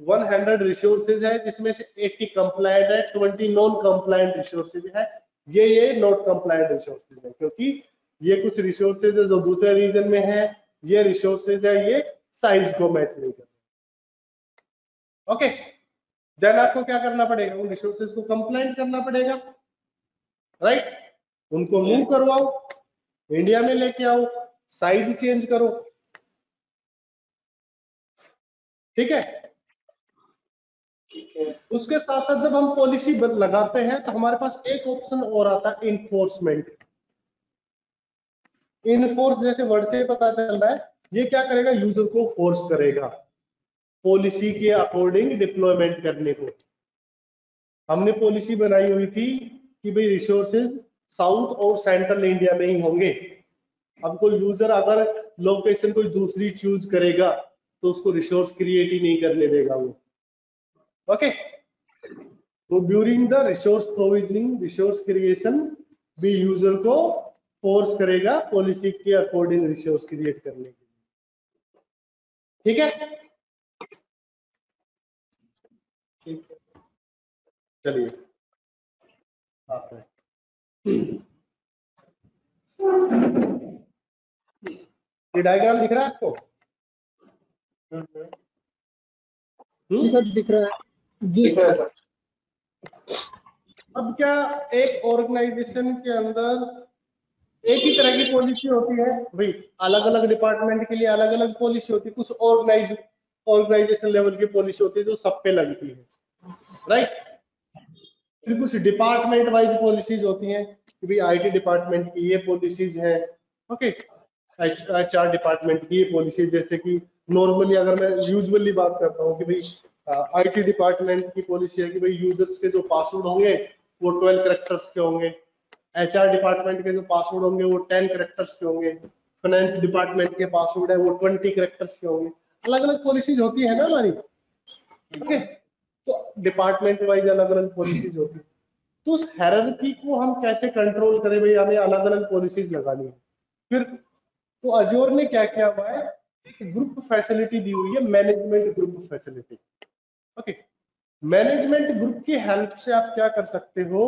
100 रिसोर्सेज है जिसमें से 80 कंप्लायंट है, 20 नॉन कंप्लायंट रिसोर्सेज है, ये नॉट कंप्लायंट रिसोर्सेज है क्योंकि ये कुछ रिसोर्सेज है जो दूसरे रीजन में है, ये रिसोर्सेज है ये साइज को मैच नहीं करते। ओके, देन आपको क्या करना पड़ेगा, उन रिसोर्सेज को कंप्लायंट करना पड़ेगा, राइट। उनको मूव करवाओ, इंडिया में लेके आओ, साइज चेंज करो, ठीक है। उसके साथ साथ जब हम पॉलिसी लगाते हैं तो हमारे पास एक ऑप्शन और आता है, इन्फोर्समेंट। इनफोर्स जैसे वर्ड से पता चल रहा है, ये क्या करेगा, यूजर को फोर्स करेगा पॉलिसी के अकॉर्डिंग डिप्लॉयमेंट करने को। हमने पॉलिसी बनाई हुई थी कि भाई रिसोर्सेज साउथ और सेंट्रल इंडिया में ही होंगे। अब कोई यूजर अगर लोकेशन कोई दूसरी चूज करेगा तो उसको रिसोर्स क्रिएट ही नहीं करने देगा वो। ओके, तो during the resource provisioning, resource creation भी यूजर को फोर्स करेगा पॉलिसी के अकॉर्डिंग रिसोर्स क्रिएट करने के लिए, ठीक है। चलिए आते हैं। ये डायग्राम दिख रहा है आपको? जी सर दिख रहा है जी। दिख रहा है सर। अब क्या, एक ऑर्गेनाइजेशन के अंदर एक ही तरह की पॉलिसी होती है भाई, अलग अलग डिपार्टमेंट के लिए अलग अलग पॉलिसी होती है। कुछ ऑर्गेनाइजेशन लेवल की पॉलिसी होती है जो सब पे लगती है, राइट। फिर कुछ डिपार्टमेंट वाइज पॉलिसीज होती हैं कि भाई आईटी डिपार्टमेंट की ये पॉलिसीज है, ओके, एचआर डिपार्टमेंट की ये पॉलिसीज। जैसे कि नॉर्मली अगर मैं यूजुअली बात करता हूँ कि भाई आईटी डिपार्टमेंट की पॉलिसी है कि भाई यूजर्स के जो पासवर्ड होंगे वो 12 कैरेक्टर्स के होंगे, एचआर डिपार्टमेंट के जो पासवर्ड होंगे वो 10 कैरेक्टर्स के होंगे, फाइनेंस डिपार्टमेंट के पासवर्ड है वो 20 कैरेक्टर्स के होंगे। अलग अलग पॉलिसीज होती है ना हमारी, ओके। तो डिपार्टमेंट वाइज अलग अलग पॉलिसीज होती है। तो उस हायरार्की को हम कैसे कंट्रोल करें, भाई हमें अलग अलग पॉलिसीज लगानी है। फिर तो अजोर ने क्या किया हुआ है, एक ग्रुप फैसिलिटी दी हुई है, management group facility. Okay, management group की हेल्प से आप क्या कर सकते हो,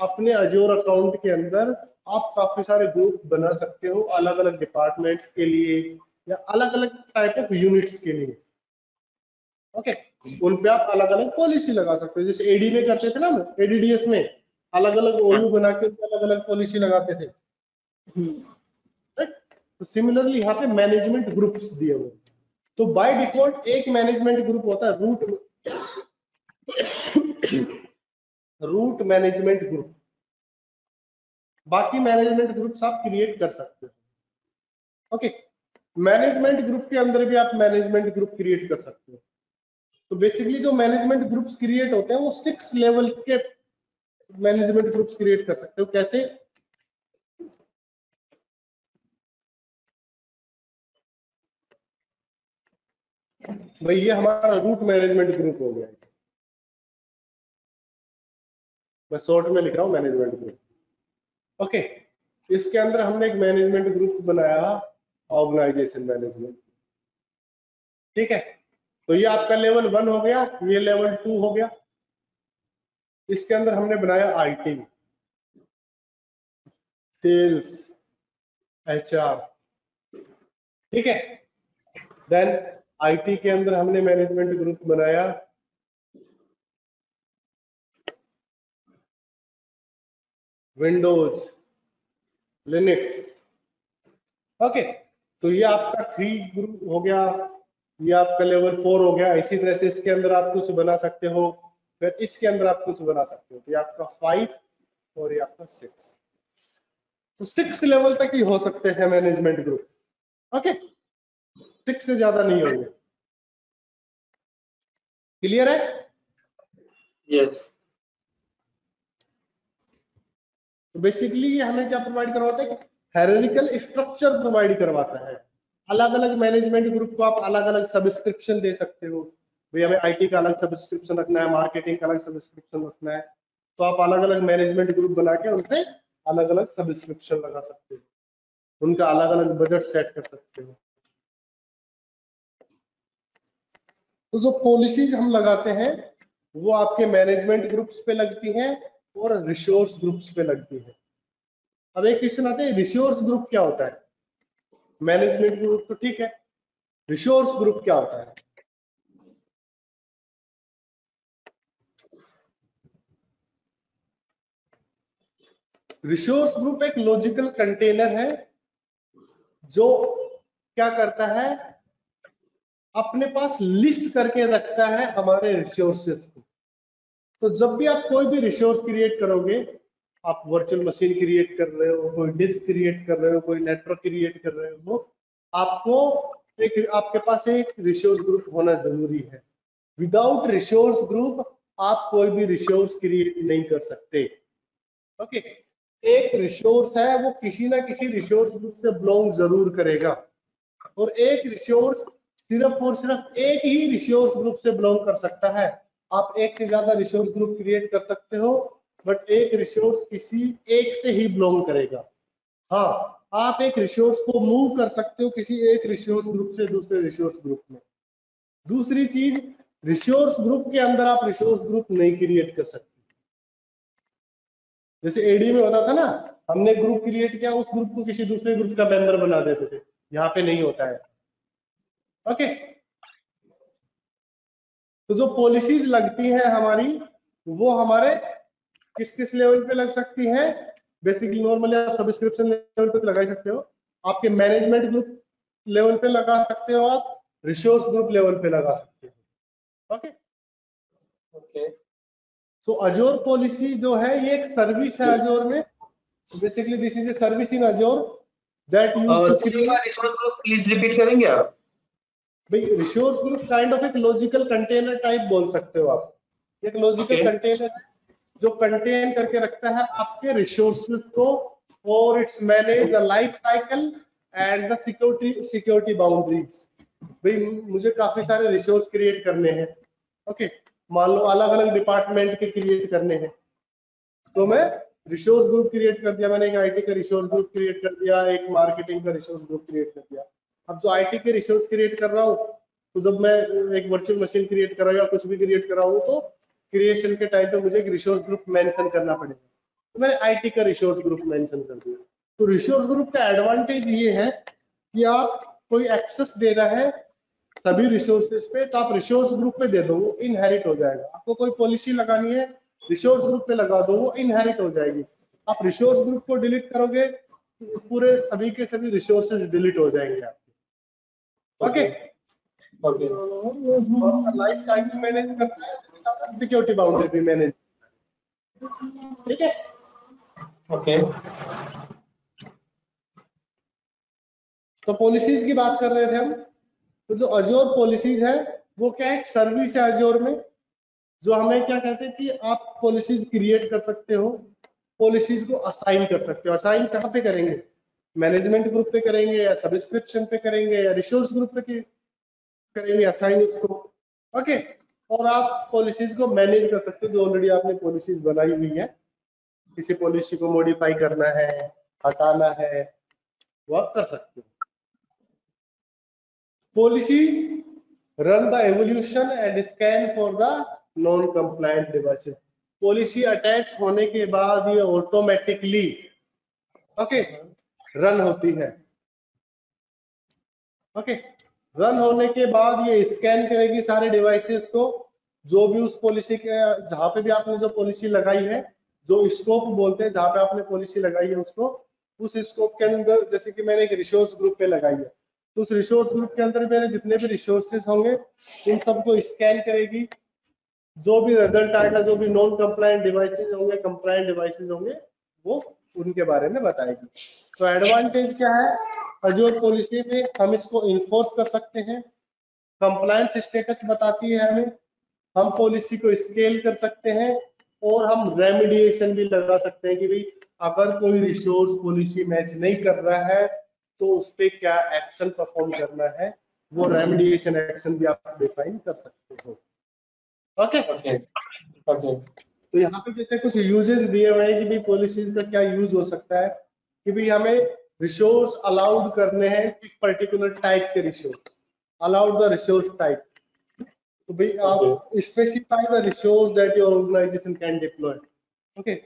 अपने अजोर अकाउंट के अंदर आप काफी सारे ग्रुप बना सकते हो अलग अलग डिपार्टमेंट्स के लिए या अलग अलग टाइप ऑफ यूनिट्स के लिए। ओके, उन पे आप अलग अलग पॉलिसी लगा सकते हो, जैसे एडी में करते थे ना, एडीडीएस में अलग अलग ओयू बना के अलग अलग पॉलिसी लगाते थे, राइट। तो सिमिलरली यहाँ पे मैनेजमेंट ग्रुप्स दिए हुए, तो बाय डिफॉल्ट एक मैनेजमेंट ग्रुप होता है रूट मैनेजमेंट ग्रुप। बाकी मैनेजमेंट ग्रुप्स आप क्रिएट कर सकते हो। ओके, मैनेजमेंट ग्रुप के अंदर भी आप मैनेजमेंट ग्रुप क्रिएट कर सकते हो। तो बेसिकली जो मैनेजमेंट ग्रुप्स क्रिएट होते हैं वो 6 लेवल के मैनेजमेंट ग्रुप्स क्रिएट कर सकते हो। कैसे? भाई ये हमारा रूट मैनेजमेंट ग्रुप हो गया, मैं शॉर्ट में लिख रहा हूँ मैनेजमेंट ग्रुप। ओके, इसके अंदर हमने एक मैनेजमेंट ग्रुप बनाया, ऑर्गेनाइजेशन मैनेजमेंट, ठीक है। तो ये आपका लेवल 1 हो गया, ये लेवल 2 हो गया। इसके अंदर हमने बनाया आईटी, सेल्स, एचआर, ठीक है। देन आईटी के अंदर हमने मैनेजमेंट ग्रुप बनाया विंडोज, लिनक्स। ओके, तो ये आपका 3 ग्रुप हो गया, ये आपका लेवल 4 हो गया। इसी तरह से इसके अंदर आप कुछ बना सकते हो, फिर इसके अंदर आप कुछ बना सकते हो। तो ये आपका 5 और ये आपका 6, तो 6 लेवल तक ही हो सकते हैं मैनेजमेंट ग्रुप। ओके, 6 से ज्यादा नहीं होंगे। क्लियर है? यस। तो बेसिकली ये हमें क्या प्रोवाइड करवाता है? हायरार्किकल स्ट्रक्चर प्रोवाइड करवाता है। अलग अलग मैनेजमेंट ग्रुप को आप अलग अलग सब्सक्रिप्शन दे सकते हो। भाई हमें आईटी का अलग सब्सक्रिप्शन रखना है, मार्केटिंग का अलग सब्सक्रिप्शन रखना है, तो आप अलग अलग मैनेजमेंट ग्रुप बना के उनसे अलग अलग सब्सक्रिप्शन लगा सकते हो, उनका अलग अलग बजट सेट कर सकते हो। तो जो पॉलिसीज हम लगाते हैं वो आपके मैनेजमेंट ग्रुप्स पे लगती हैं और रिसोर्स ग्रुप्स पे लगती है। अब एक क्वेश्चन आता है, रिसोर्स ग्रुप क्या होता है? मैनेजमेंट ग्रुप तो ठीक है, रिसोर्स ग्रुप क्या होता है? रिसोर्स ग्रुप एक लॉजिकल कंटेनर है जो क्या करता है, अपने पास लिस्ट करके रखता है हमारे रिसोर्सेस को। तो जब भी आप कोई भी रिसोर्स क्रिएट करोगे, आप वर्चुअल मशीन क्रिएट कर रहे हो, कोई डिस्क क्रिएट कर रहे हो, कोई नेटवर्क क्रिएट कर रहे हो, आपको आपके पास एक रिसोर्स ग्रुप होना जरूरी है। विदाउट रिसोर्स ग्रुप आप कोई भी रिसोर्स क्रिएट नहीं कर सकते। ओके, एक रिसोर्स है वो किसी ना किसी रिसोर्स ग्रुप से बिलोंग जरूर करेगा, और एक रिसोर्स सिर्फ और सिर्फ एक ही रिसोर्स ग्रुप से बिलोंग कर सकता है। आप एक से ज्यादा रिसोर्स ग्रुप क्रिएट कर सकते हो, बट एक रिसोर्स किसी एक से ही बिलोंग करेगा। हाँ, आप एक रिसोर्स को मूव कर सकते हो किसी एक रिसोर्स ग्रुप से दूसरे रिसोर्स ग्रुप में। दूसरी चीज, रिसोर्स ग्रुप के अंदर आप रिसोर्स ग्रुप नहीं क्रिएट कर सकते। जैसे एडी में होता था ना, हमने ग्रुप क्रिएट किया, उस ग्रुप को किसी दूसरे ग्रुप का मेंबर बना देते थे, यहाँ पे नहीं होता है। ओके, तो जो पॉलिसीज लगती है हमारी, वो हमारे किस किस लेवल पे लग सकती हैं? बेसिकली नॉर्मली आप सब्सक्रिप्शन लेवल पे लगा सकते हो, आपके मैनेजमेंट ग्रुप लेवल पे लगा सकते हो, आप रिसोर्स ग्रुप लेवल पे लगा सकते हो। ओके ओके, तो अजोर पॉलिसी जो है ये एक सर्विस है अजोर में। Basically this is a service in Azure that used to create. Resource group please repeat करेंगे आप? भाई रिसोर्स ग्रुप काइंड ऑफ एक लॉजिकल कंटेनर टाइप बोल सकते हो आप। एक लॉजिकल कंटेनर है जो कंटेन करके रखता है आपके रिसोर्सेज को, और it's manage the life cycle and the security boundaries. भाई मुझे काफी सारे रिसोर्स क्रिएट करने हैं, ओके, मान लो अलग अलग डिपार्टमेंट के क्रिएट करने हैं, तो मैं रिसोर्स ग्रुप क्रिएट कर दिया, मैंने एक आईटी का रिसोर्स ग्रुप क्रिएट कर दिया, एक मार्केटिंग का रिसोर्स ग्रुप क्रिएट कर दिया। अब जो आईटी के रिसोर्स क्रिएट कर रहा हूँ, तो जब मैं एक वर्चुअल मशीन क्रिएट कर रहा हूँ या कुछ भी क्रिएट कर रहा हूँ, तो क्रिएशन के टाइम पे मुझे एक रिसोर्स ग्रुप मेंशन करना पड़ेगा, तो मैंने आईटी का रिसोर्स ग्रुप मेंशन कर दिया। तो रिसोर्स ग्रुप का एडवांटेज ये है कि आप कोई एक्सेस देना है सभी रिसोर्सेज पे, तो आप रिसोर्स ग्रुप पे दे दो, वो इनहेरिट हो जाएगा। आपको कोई पॉलिसी लगानी है रिसोर्स ग्रुप पे लगा दो, वो इनहेरिट हो जाएगी। आप रिसोर्स ग्रुप को डिलीट करोगे पूरे सभी के सभी रिसोर्सेज डिलीट हो जाएंगे आपके। ओके ओके और लाइफ साइकिल मैनेज करता है, सिक्योरिटी बाउंड्री भी मैनेज, ठीक है। ओके तो पॉलिसीज की बात कर रहे थे हम। तो जो अजोर पॉलिसीज है वो क्या है, एक सर्विस है अजोर में, जो हमें क्या कहते हैं कि आप पॉलिसीज क्रिएट कर सकते हो, पॉलिसीज को असाइन कर सकते हो। असाइन कहाँ पे करेंगे, मैनेजमेंट ग्रुप पे करेंगे या सब्सक्रिप्शन पे करेंगे या रिसोर्स ग्रुप पे करेंगे असाइन उसको। ओके, और आप पॉलिसीज को मैनेज कर सकते हो, जो ऑलरेडी आपने पॉलिसीज बनाई हुई है। किसी पॉलिसी को मॉडिफाई करना है, हटाना है, वो आप कर सकते हो। Policy run the evolution and scan for the non compliant devices. Policy attach होने के बाद ये ऑटोमेटिकली ओके रन होती है। ओके, रन होने के बाद ये स्कैन करेगी सारे डिवाइसेस को, जो भी उस पॉलिसी के जहां पे भी आपने जो पॉलिसी लगाई है, जो स्कोप बोलते हैं जहां पे आपने पॉलिसी लगाई है उसको, उस स्कोप के अंदर जैसे कि मैंने एक रिसोर्स ग्रुप पे लगाई है, तो उस रिसोर्स ग्रुप के अंदर मेरे जितने भी रिसोर्सेस होंगे इन सबको स्कैन करेगी। जो भी रिजल्ट आएगा, जो भी नॉन कंप्लायंट डिवाइसेस होंगे, कंप्लायंट डिवाइसेस होंगे, वो उनके बारे में बताएगी। तो एडवांटेज क्या है, अजोर पॉलिसी में हम इसको इन्फोर्स कर सकते हैं, कंप्लायंस स्टेटस बताती है हमें, हम पॉलिसी को स्केल कर सकते हैं, और हम रेमिडिएशन भी लगा सकते हैं कि भाई अगर कोई रिसोर्स पॉलिसी मैच नहीं कर रहा है तो उस पर क्या एक्शन परफॉर्म करना है, वो रेमिडिएशन एक्शन भी आप डिफाइन कर सकते हो। ओके ओके ओके तो यहाँ पे जैसे कुछ यूजेस दिए हुए हैं कि भाई पॉलिसीज का क्या यूज हो सकता है, कि भाई हमें रिसोर्स अलाउड करने हैं, एक पर्टिकुलर टाइप के resource, allowed the resource type. तो भाई आप specify the resource that your organisation can deploy. Okay,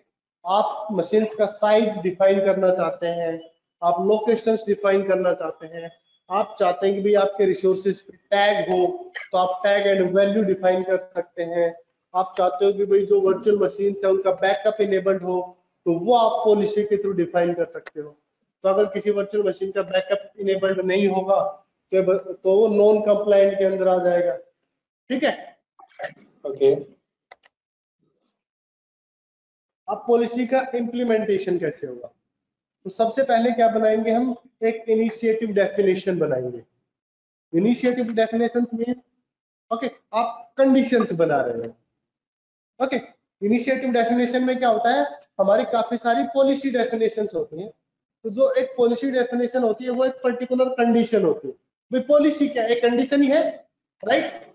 आप मशीन्स का साइज डिफाइन करना चाहते हैं, आप लोकेशंस डिफाइन करना चाहते हैं, आप चाहते हैं कि भाई आपके रिसोर्सेज पे टैग हो, तो आप टैग एंड वैल्यू डिफाइन कर सकते हैं। आप चाहते हो कि भाई जो वर्चुअल मशीन्स है उनका बैकअप इनेबल्ड हो, तो वो आप पॉलिसी के थ्रू डिफाइन कर सकते हो। तो अगर किसी वर्चुअल मशीन का बैकअप इनेबल्ड नहीं होगा तो वो नॉन कंप्लायंट के अंदर आ जाएगा। ठीक है, ओके अब पॉलिसी का इम्प्लीमेंटेशन कैसे होगा, तो सबसे पहले क्या बनाएंगे हम, एक इनिशिएटिव डेफिनेशन बनाएंगे। इनिशिएटिव डेफिनेशन मीन ओके आप कंडीशंस बना रहे हैं। ओके, इनिशिएटिव डेफिनेशन में क्या होता है, हमारी काफी सारी पॉलिसी डेफिनेशंस होती हैं। तो जो एक पॉलिसी डेफिनेशन होती है वो एक पर्टिकुलर कंडीशन होती है। भाई पॉलिसी क्या है, एक कंडीशन ही है, राइट।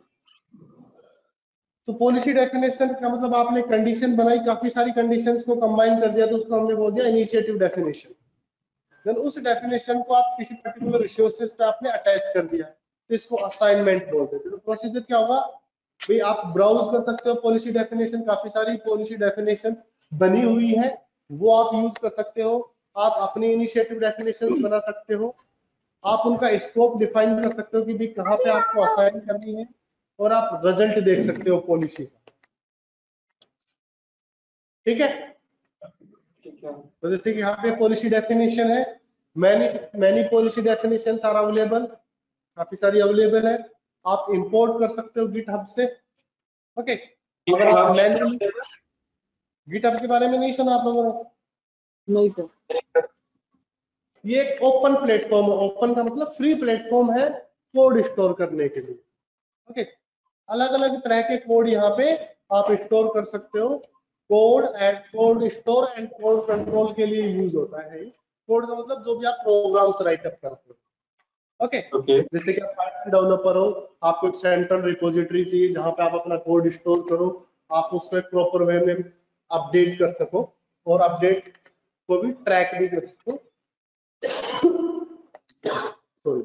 तो पॉलिसी डेफिनेशन का मतलब आपने कंडीशन बनाई, काफी सारी कंडीशंस को कंबाइन कर दिया, तो उसको हमने बोल दिया इनिशिएटिव डेफिनेशन। देन उस डेफिनेशन को आप किसी पर्टिकुलर रिसोर्सेज पे आपने अटैच कर दिया, तो इसको असाइनमेंट बोलते हैं। तो प्रोसीजर क्या होगा, भाई आप ब्राउज कर सकते हो पॉलिसी डेफिनेशन, काफी सारी पॉलिसी डेफिनेशन बनी हुई है, वो आप यूज कर सकते हो। आप अपनी इनिशिएटिव डेफिनेशन बना सकते हो, आप उनका स्कोप डिफाइन कर सकते हो कि भाई कहाँ पे आपको असाइन करनी है, और आप रिजल्ट देख सकते हो पॉलिसी का। ठीक है, ठीक है तो जैसे कि यहाँ पे पॉलिसी डेफिनेशन है, many policy definitions are available, काफी सारी अवेलेबल है, आप इंपोर्ट कर सकते हो गिटहब से। ओके, अगर आप मैनुअली, गिटहब के बारे में नहीं सुना आप लोगों ने? नहीं सर। ये एक ओपन प्लेटफॉर्म है, ओपन का मतलब फ्री प्लेटफॉर्म है कोड स्टोर करने के लिए। ओके, अलग अलग तरह के कोड यहाँ पे आप स्टोर कर सकते हो। Code store and code control के लिए यूज होता है। कोड का मतलब जो भी आप प्रोग्राम्स राइटअप करते हो। ओके, ओके जैसे कि आप पाइथन डेवलपर हो, आपको एक सेंट्रल रिपोजिटरी चाहिए जहां पे आप अपना कोड स्टोर करो, आप उसको एक प्रॉपर वे में अपडेट कर सको, और अपडेट को भी ट्रैक भी कर सको। Sorry.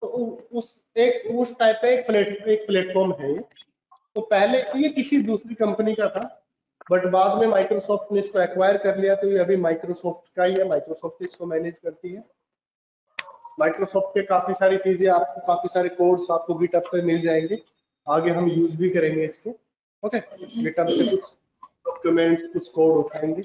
तो उस टाइप का एक प्लेटफॉर्म है ये। तो पहले ये किसी दूसरी कंपनी का था, बट बाद में माइक्रोसॉफ्ट ने इसको एक्वायर कर लिया, तो ये अभी माइक्रोसॉफ्ट का ही है, माइक्रोसॉफ्ट इसको मैनेज करती है। माइक्रोसॉफ्ट के काफी सारी चीजें आपको, काफी सारे कोड्स आपको गिटहब पे मिल जाएंगे, आगे हम यूज भी करेंगे इसको। ओके, गिटहब से कुछ डॉक्यूमेंट्स, कुछ कोड उठाएंगे।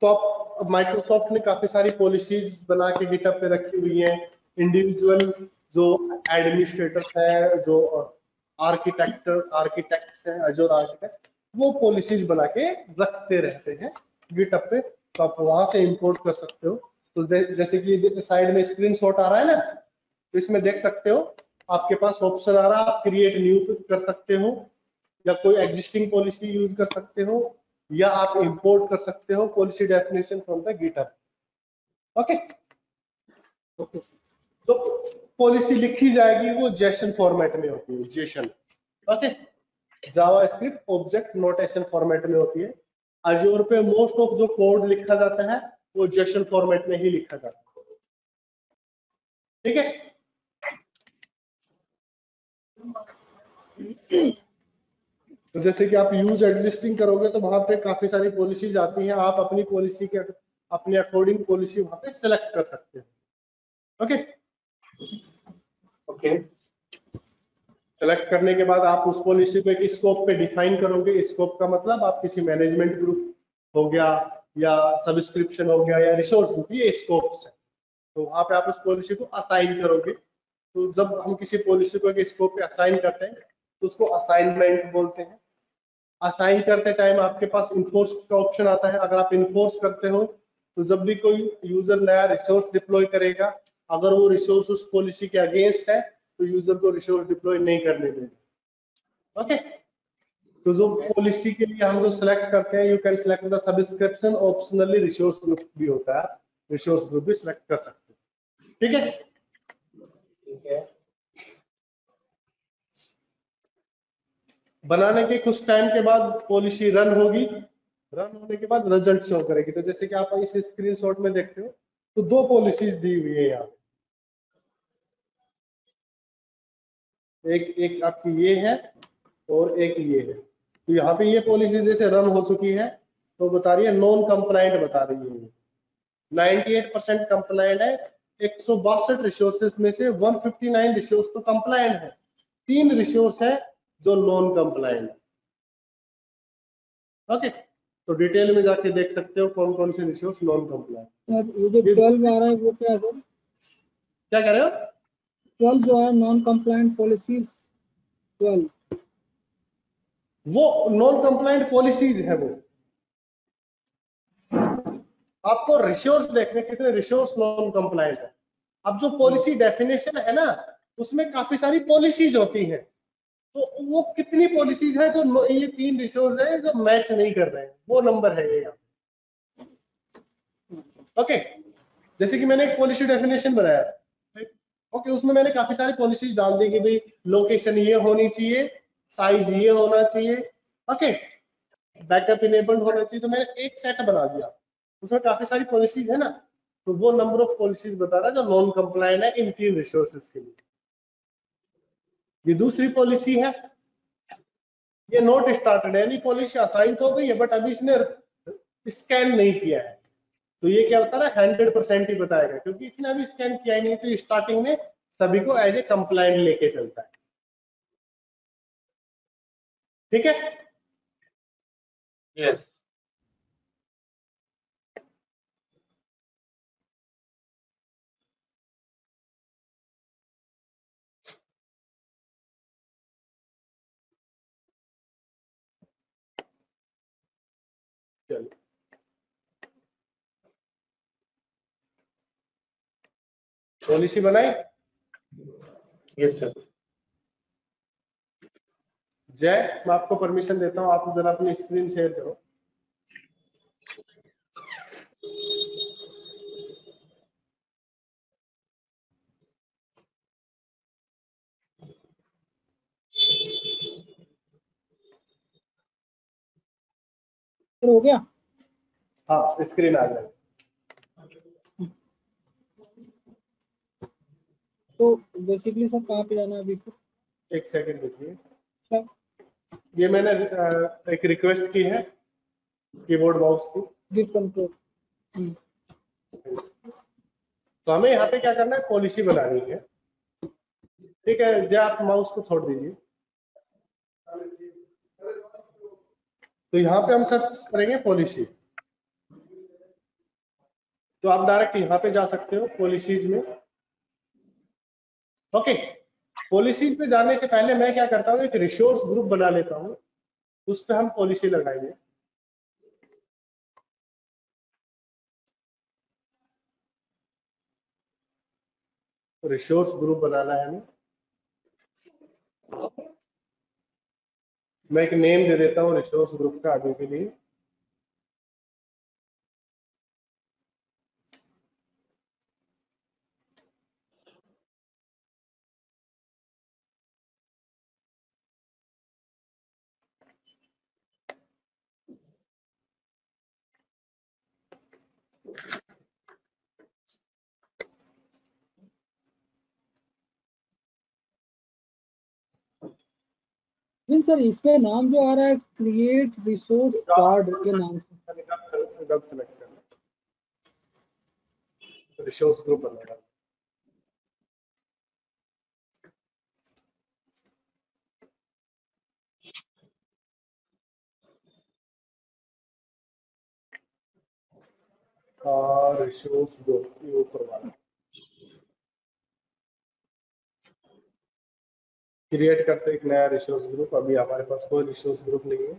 तो अब माइक्रोसॉफ्ट ने काफी सारी पॉलिसीज बना के गिटहब पे रखी हुई हैं। इंडिविजुअल जो एडमिनिस्ट्रेटर्स है, जो आर्किटेक्ट्स हैं, अजोर आर्किटेक्ट, वो पॉलिसीज बना के रखते रहते हैं गिटहब पे, तो आप वहां से इंपोर्ट कर सकते हो। तो जैसे कि साइड में स्क्रीनशॉट आ रहा है ना, तो इसमें देख सकते हो आपके पास ऑप्शन आ रहा है, आप क्रिएट न्यू कर सकते हो, या कोई एग्जिस्टिंग पॉलिसी यूज कर सकते हो, या आप इंपोर्ट कर सकते हो policy definition from the GitHub. Okay, okay sir. तो पॉलिसी लिखी जाएगी वो जेसन फॉर्मेट में होती है, Jason. Okay, JavaScript object notation format में होती है। अजूर पे मोस्ट ऑफ जो कोड लिखा जाता है वो जेसन फॉर्मेट में ही लिखा जाता है। ठीक है, तो जैसे कि आप यूज एग्जिस्टिंग करोगे तो वहां पे काफी सारी पॉलिसीज आती हैं, आप अपनी पॉलिसी के अपने अकॉर्डिंग पॉलिसी वहां पे सेलेक्ट कर सकते हैं। ओके, ओके, सेलेक्ट करने के बाद आप उस पॉलिसी को एक स्कोप पे डिफाइन करोगे। स्कोप का मतलब आप किसी मैनेजमेंट ग्रुप हो गया, या सब्सक्रिप्शन हो गया, या रिसोर्स ग्रुप, ये स्कोप्स है। तो वहां पे आप उस पॉलिसी को असाइन करोगे। तो जब हम किसी पॉलिसी को एक स्कोप पे असाइन करते हैं तो उसको असाइनमेंट बोलते हैं। असाइन करते टाइम आपके पास इन्फोर्स का ऑप्शन आता है। अगर आप इन्फोर्स करते हो तो जब भी कोई यूजर नया रिसोर्स डिप्लॉय करेगा, अगर वो रिसोर्स उस पॉलिसी के अगेंस्ट है तो यूजर को रिसोर्स डिप्लॉय नहीं करने देगा। ओके, तो जो पॉलिसी के लिए हम जो सिलेक्ट करते हैं, you can select the subscription, optionally resource group भी होता है, रिसोर्स ग्रुप भी सिलेक्ट कर सकते हैं। ठीक है, ठीक है, बनाने के कुछ टाइम के बाद पॉलिसी रन होगी। रन होने के बाद रिजल्ट शो करेगी। तो जैसे कि आप इस स्क्रीनशॉट में देखते हो तो दो पॉलिसीज दी हुई है यहाँ। एक एक आपकी ये है और एक ये है। तो यहाँ पे ये पॉलिसी जैसे रन हो चुकी है तो बता रही है नॉन कंप्लाइंट, बता रही है 98% कंप्लाइंट है। 162 रिसोर्सेज में से 159 रिसोर्स तो कंप्लाइंट है, 3 रिसोर्स है जो नॉन कंप्लाइंट है। ओके, तो डिटेल में जाके देख सकते हो कौन कौन से रिसोर्स नॉन कंप्लाइंट। सर ये जो 12 आ रहा है वो क्या है सर? क्या कह रहे हो? 12 जो है नॉन कंप्लायंट पॉलिसीज 12। वो नॉन कंप्लाइंट पॉलिसीज है। वो आपको रिसोर्स देखने कितने रिसोर्स नॉन कंप्लाइंट है। अब जो पॉलिसी डेफिनेशन है ना, उसमें काफी सारी पॉलिसीज होती हैं। तो वो कितनी पॉलिसीज है जो ये 3 रिसोर्स है जो मैच नहीं कर रहे हैं, वो नंबर है ये। ओके, जैसे कि मैंने एक पॉलिसी डेफिनेशन बनाया, ओके, उसमें मैंने काफी सारी पॉलिसीज डाल दी कि भाई लोकेशन ये होनी चाहिए, साइज ये होना चाहिए, ओके, बैकअप इनेबल्ड होना चाहिए। तो मैंने एक सेट बना दिया, उसमें काफी सारी पॉलिसीज है ना, तो वो नंबर ऑफ पॉलिसीज बता रहा है जो नॉन कंप्लायंट है इन 3 रिसोर्सेज के लिए। ये दूसरी पॉलिसी है, ये नोट स्टार्टेड है, यानी पॉलिसी असाइन तो हो गई है बट अभी इसने स्कैन नहीं किया है। तो ये क्या बता रहा है? 100% ही बताएगा, क्योंकि इसने अभी स्कैन किया ही नहीं। तो स्टार्टिंग में सभी को एज ए कंप्लायंट लेके चलता है। ठीक है, यस, चलो पॉलिसी बनाई। Yes sir. जय, मैं आपको परमिशन देता हूँ, आप जरा अपनी स्क्रीन शेयर करो। सर हो गया? हाँ, स्क्रीन आ जाए। तो बेसिकली सर कहाँ पे जाना है अभी? एक सेकंड देखिए। ये मैंने एक रिक्वेस्ट की है कीबोर्ड माउस की। Give control. तो हमें यहाँ पे क्या करना है, पॉलिसी बनानी है। ठीक है, जब आप माउस को छोड़ दीजिए, तो यहाँ पे हम सर्च करेंगे पॉलिसी। तो आप डायरेक्ट यहाँ पे जा सकते हो पॉलिसीज में। ओके, पॉलिसीज पे जाने से पहले मैं क्या करता हूँ, एक रिसोर्स ग्रुप बना लेता हूँ, उस पर हम पॉलिसी लगाएंगे। रिसोर्स ग्रुप बनाना है हमें। मैं एक नेम दे देता हूँ रिसोर्स ग्रुप का आगे के लिए। सर इसमें नाम जो आ रहा है क्रिएट रिसोर्स कार्ड के नाम से, सेलेक्ट करना, रिसोर्स ग्रुप बनाना। और रिसोर्स ग्रुप ये ऊपर वाला क्रिएट करते एक नया रिसोर्स ग्रुप। अभी हमारे पास कोई रिसोर्स ग्रुप नहीं है।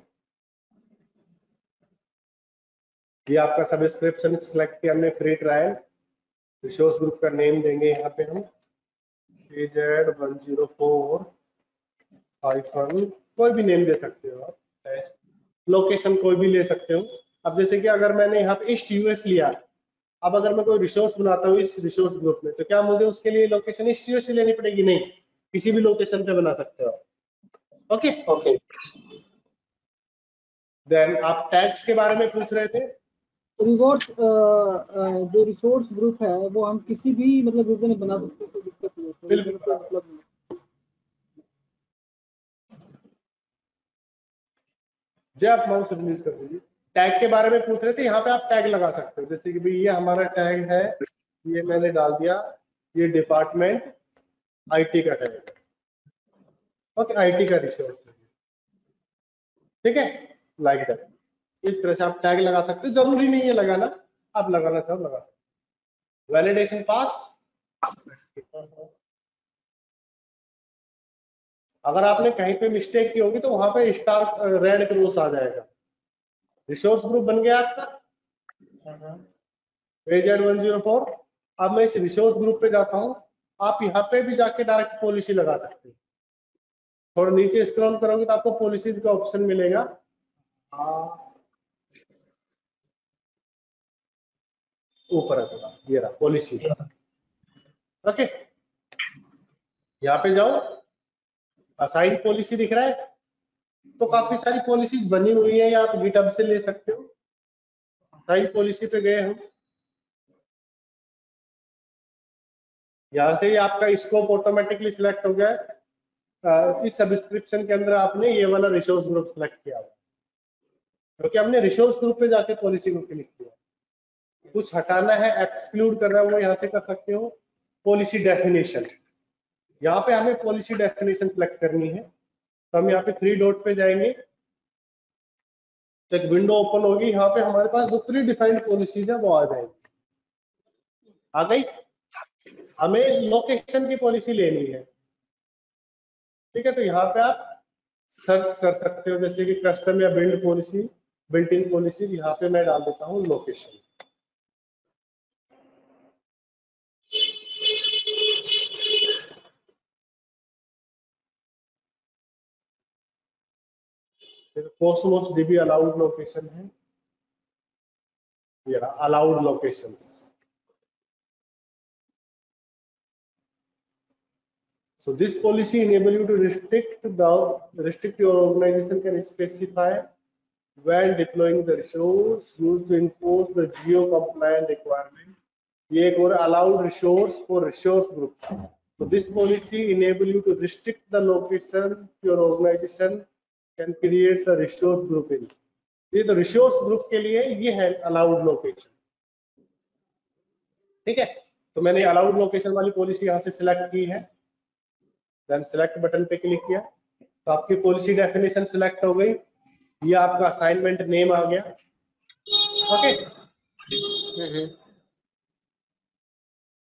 ये आपका सब्सक्रिप्शन सिलेक्ट किया हमने, फ्री ट्रायल। रिसोर्स ग्रुप का नेम देंगे यहाँ पे हम CZ104 हाइफन, कोई भी नेम दे सकते हो आप। लोकेशन कोई भी ले सकते हो। अब जैसे कि अगर मैंने यहाँ पे ईस्ट यूएस लिया, अब अगर मैं कोई रिसोर्स बनाता हूँ इस रिसोर्स ग्रुप में, तो क्या मुझे उसके लिए लोकेशन ईस्ट यूएस लेनी पड़ेगी? नहीं, किसी भी लोकेशन पे बना सकते हो। ओके ओके, देन आप टैग्स के बारे में पूछ रहे थे। रिवॉर्ड्स जो रिसोर्स ग्रुप है वो हम किसी भी मतलब रीजन में बना सकते हैं, कोई दिक्कत नहीं है। बिल्कुल, मतलब जब आप माउस रिलीज कर दीजिए। टैग के बारे में पूछ रहे थे, यहाँ पे आप टैग लगा सकते हो। जैसे कि भाई ये हमारा टैग है, ये मैंने डाल दिया, ये डिपार्टमेंट आईटी का टैग है। ओके, आईटी का रिसोर्स, ठीक है, लाइक दैट। इस तरह से आप टैग लगा सकते हो, जरूरी नहीं है लगाना, आप लगाना चाहो लगा सकते हो। Validation past. अगर आपने कहीं पे मिस्टेक की होगी तो वहां पे स्टार रेड क्रॉस आ जाएगा। रिसोर्स ग्रुप बन गया आपका AZ104। अब मैं इस रिसोर्स ग्रुप पे जाता हूँ। आप यहाँ पे भी जाके डायरेक्ट पॉलिसी लगा सकते हैं। थोड़ा नीचे स्क्रॉल करोगे तो आपको पॉलिसीज का ऑप्शन मिलेगा। ऊपर है थोड़ा, ये रहा पॉलिसी। ओके, यहाँ पे जाओ, असाइन पॉलिसी दिख रहा है। तो काफी सारी पॉलिसीज बनी हुई है, या आप गिटहब से ले सकते हो। असाइन पॉलिसी पे गए हम, यहाँ से ही आपका स्कोप ऑटोमेटिकली सिलेक्ट हो गया है। इस सब्सक्रिप्शन के अंदर आपने ये वाला रिसोर्स ग्रुप सिलेक्ट किया, क्योंकि हमने रिसोर्स ग्रुप पे जाके पॉलिसी को क्लिक किया। कुछ हटाना है, एक्सक्लूड करना है, वो यहाँ से कर सकते हो। पॉलिसी डेफिनेशन, यहाँ पे हमें पॉलिसी डेफिनेशन सिलेक्ट करनी है। तो हम यहाँ पे 3 डॉट पे जाएंगे, तो एक विंडो ओपन होगी। यहाँ पे हमारे पास जो प्री डिफाइंड पॉलिसीज है वो आ जाएगी। आ गई। हमें लोकेशन की पॉलिसी लेनी है, ठीक है। तो यहाँ पे आप सर्च कर सकते हो, जैसे कि कस्टम या build policy, built in policy. यहाँ पे मैं डाल देता हूँ location. Cosmos DB allowed location है, ये allowed locations. So this policy enable you to restrict your organization can specify when deploying the resource used to enforce the geo compliant requirement. ये एक और allowed resource for resource group. So this policy enable you to restrict the location your organization can create the resource group in. ये तो resource group के लिए ये है allowed location. ठीक है, तो मैंने allowed location वाली पॉलिसी यहाँ से सिलेक्ट की है, देन सिलेक्ट बटन पे क्लिक किया तो आपकी पॉलिसी डेफिनेशन सिलेक्ट हो गई, ये आपका असाइनमेंट नेम आ गया. ओके,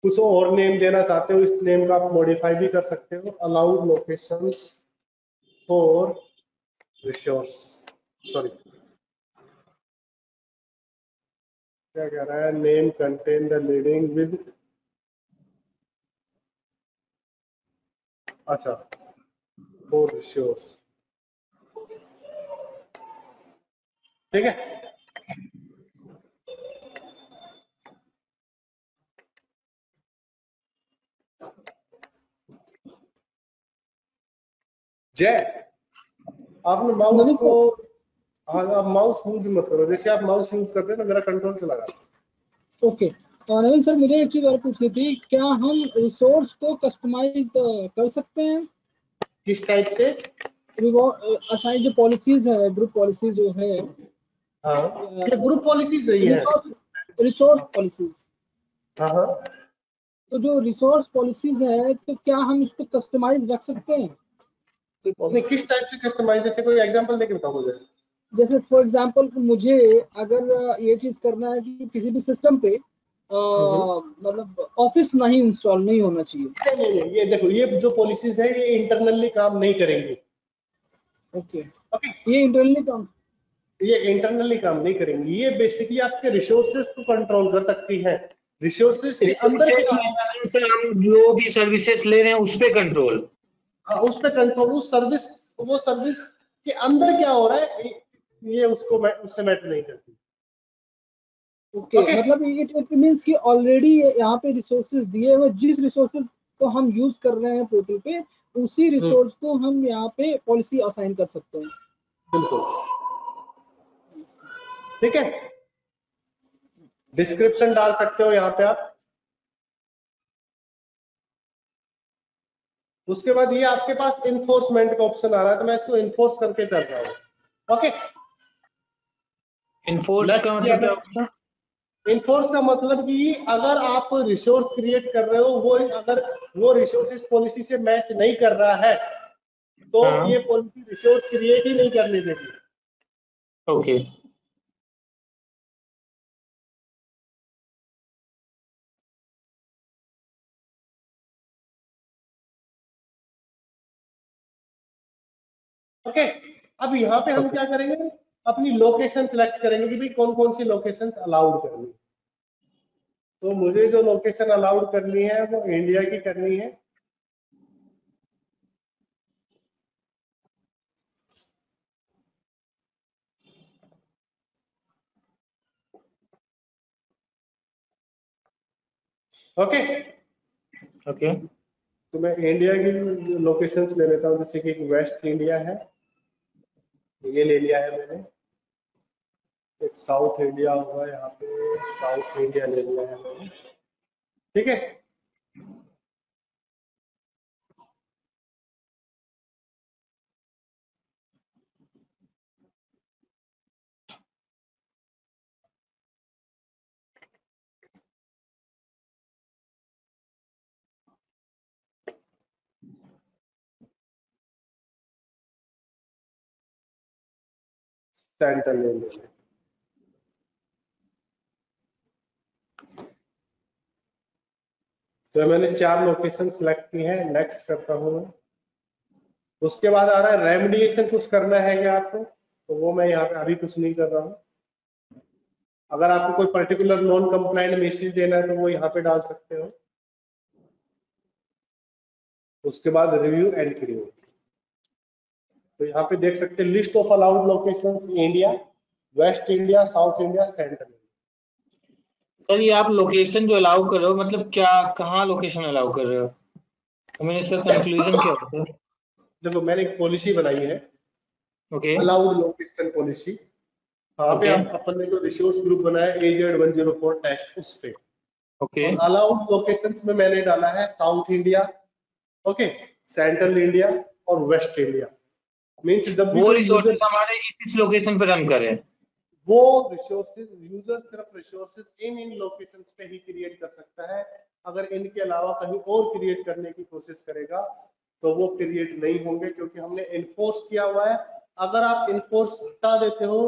कुछ और नेम देना चाहते हो, इस नेम का आप मॉडिफाई भी कर सकते हो. Allowed locations for resource, sorry क्या कह रहा है, name contain the leading with, अच्छा फॉर रिसोर्स. ठीक है, जय आपने माउस को, हाँ आप माउस यूज मत करो, जैसे आप माउस यूज करते हैं ना मेरा कंट्रोल चला गया. ओके नवीन सर, मुझे एक चीज और पूछनी थी, क्या हम रिसोर्स को कस्टमाइज कर सकते हैं? किस टाइप से? असाइन जो पॉलिसीज है, ग्रुप पॉलिसी जो है, हाँ ये ग्रुप पॉलिसीज नहीं है, रिसोर्स पॉलिसीज. हाँ हाँ, तो जो रिसोर्स पॉलिसीज है तो क्या हम इसको कस्टमाइज रख सकते हैं? नहीं किस टाइप से कस्टमाइज, जैसे कोई एग्जांपल देके बताओ मुझे. जैसे फॉर एग्जांपल मुझे अगर ये चीज करना है कि किसी भी सिस्टम पे मतलब ऑफिस नहीं इंस्टॉल नहीं होना चाहिए. नहीं, ये देखो ये जो पॉलिसीज है ये इंटरनली काम नहीं करेंगी. ओके ओके, ये इंटरनली काम, ये इंटरनली काम नहीं करेंगी, ये बेसिकली आपके रिसोर्सेज को कंट्रोल कर सकती है. रिसोर्सेज के अंदर से हम जो भी सर्विसेज ले रहे हैं उस पे कंट्रोल, उस पे कंट्रोल, उस सर्विस, वो सर्विस के अंदर क्या हो रहा है ये उसको उससे मैटर नहीं करती. ओके मतलब इट मींस कि ऑलरेडी यहाँ पे रिसोर्सेज दिए हुए, जिस रिसोर्सेज को हम यूज कर रहे हैं पोर्टल पे, उसी रिसोर्स को हम यहाँ पे पॉलिसी असाइन कर सकते हैं. बिल्कुल ठीक है, डिस्क्रिप्शन डाल सकते हो यहाँ पे आप. उसके बाद ये आपके पास इन्फोर्समेंट का ऑप्शन आ रहा है, तो मैं इसको इन्फोर्स करके चल रहा हूँ. ओके, इन्फोर्स का मतलब क्या होता है? इन्फोर्स का मतलब कि अगर आप रिसोर्स क्रिएट कर रहे हो, वो अगर वो रिसोर्सेज पॉलिसी से मैच नहीं कर रहा है तो ये पॉलिसी रिसोर्स क्रिएट ही नहीं करने देगी. ओके ओके, अब यहाँ पे हम क्या करेंगे, अपनी लोकेशन सिलेक्ट करेंगे कि भाई कौन कौन सी लोकेशन अलाउड करनी. तो मुझे जो लोकेशन अलाउड करनी है वो इंडिया की करनी है. ओके ओके तो मैं इंडिया की लोकेशंस ले लेता हूँ, जैसे कि वेस्ट इंडिया है, ये ले लिया है मैंने. एक साउथ इंडिया होगा, यहाँ पे साउथ इंडिया ले लिया है मैंने. ठीक है, सेंट्रल ले लिया. तो मैंने 4 लोकेशन सिलेक्ट की है, नेक्स्ट करता हूँ. उसके बाद आ रहा है रेमेडिएशन, कुछ करना है क्या आपको, तो वो मैं यहाँ पे अभी कुछ नहीं कर रहा हूँ. अगर आपको कोई पर्टिकुलर नॉन कंप्लाइंट मैसेज देना है तो वो यहाँ पे डाल सकते हो. उसके बाद रिव्यू एंड क्रिएट, तो यहाँ पे देख सकते हैं list of allowed locations, India, waste India, south India, central. Sir ये आप लोकेशन जो अलाउ कर रहे हो मतलब क्या, कहाँ लोकेशन अलाउ कर रहे हो? I mean, इसका कंक्लूजन क्या होता है? देखो मैंने एक पॉलिसी बनाई है, ओके अलाउड लोकेशन पॉलिसी. वहाँ पे अपन ने जो रिसोर्स ग्रुप बनाया AZ104 टेस्ट, उस पे ओके अलाउड लोकेशंस में मैंने डाला है south India, okay, central India और वेस्ट इंडिया। मीन्स जब भी वो कोई रिसोर्सेज यूजर, हमारे इस लोकेशन पे रन करे। वो रिसोर्सेज यूजर सिर्फ रिसोर्सेज इन लोकेशंस पे ही क्रिएट कर सकता है। अगर इनके अलावा कहीं और क्रिएट करने की कोशिश करेगा तो वो क्रिएट नहीं होंगे, क्योंकि हमने इन्फोर्स किया हुआ है। अगर आप इन्फोर्स हटा देते हो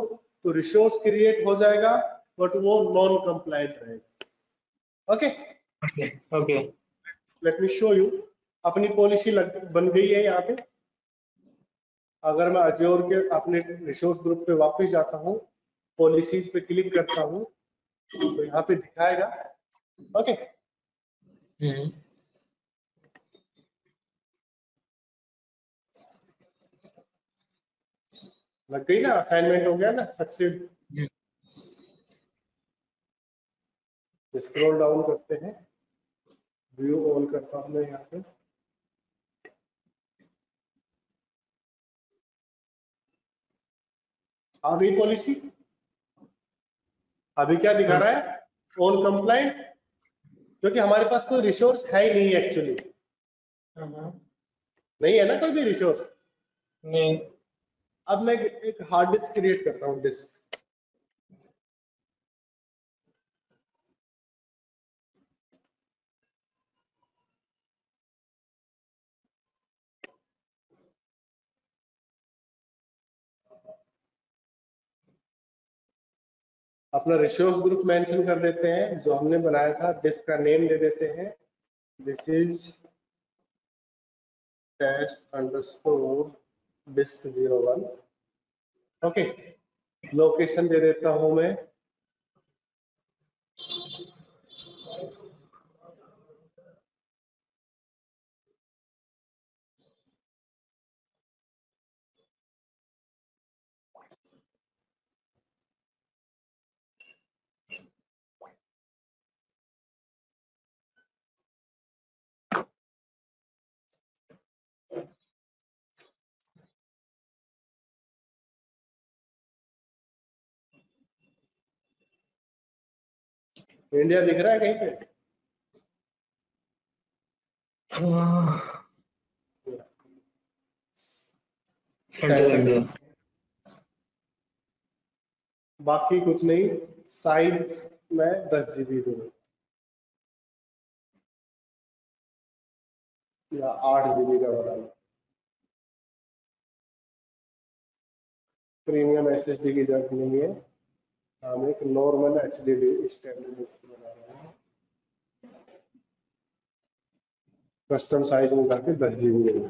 तो रिसोर्स क्रिएट हो जाएगा, बट वो नॉन कंप्लायंट रहेगा। Okay, okay okay. Let me show you. अपनी पॉलिसी बन गई है यहाँ पे। अगर मैं अज्योर के अपने रिसोर्स ग्रुप पे वापस जाता हूँ, पॉलिसीज पे क्लिक करता हूँ, तो यहाँ पे दिखाएगा। ओके, लग गई ना, असाइनमेंट हो गया ना सक्सेस। स्क्रॉल डाउन करते हैं, व्यू ऑन करता हूँ मैं यहाँ पे। आ गई पॉलिसी। अभी क्या दिखा रहा है? ऑल कंप्लाइंट, क्योंकि हमारे पास कोई रिसोर्स है ही नहीं एक्चुअली। नहीं है ना कोई भी रिसोर्स। नहीं। अब मैं एक हार्ड डिस्क क्रिएट करता हूँ, डिस्क। अपना रिसोर्स ग्रुप मेंशन कर देते हैं जो हमने बनाया था, डिस्क का नेम दे देते हैं, this is test underscore disk 01। Okay, location दे देता हूं मैं इंडिया, दिख रहा है कहीं पे? Central India. बाकी कुछ नहीं। साइज में 10 GB दूंगा या 8 GB का बना। प्रीमियम SSD की जरूरत नहीं है, हम एक नॉर्मल HDD स्टैंडर्ड बना रहे हैं। कस्टम साइज में जाके 10 GB देना।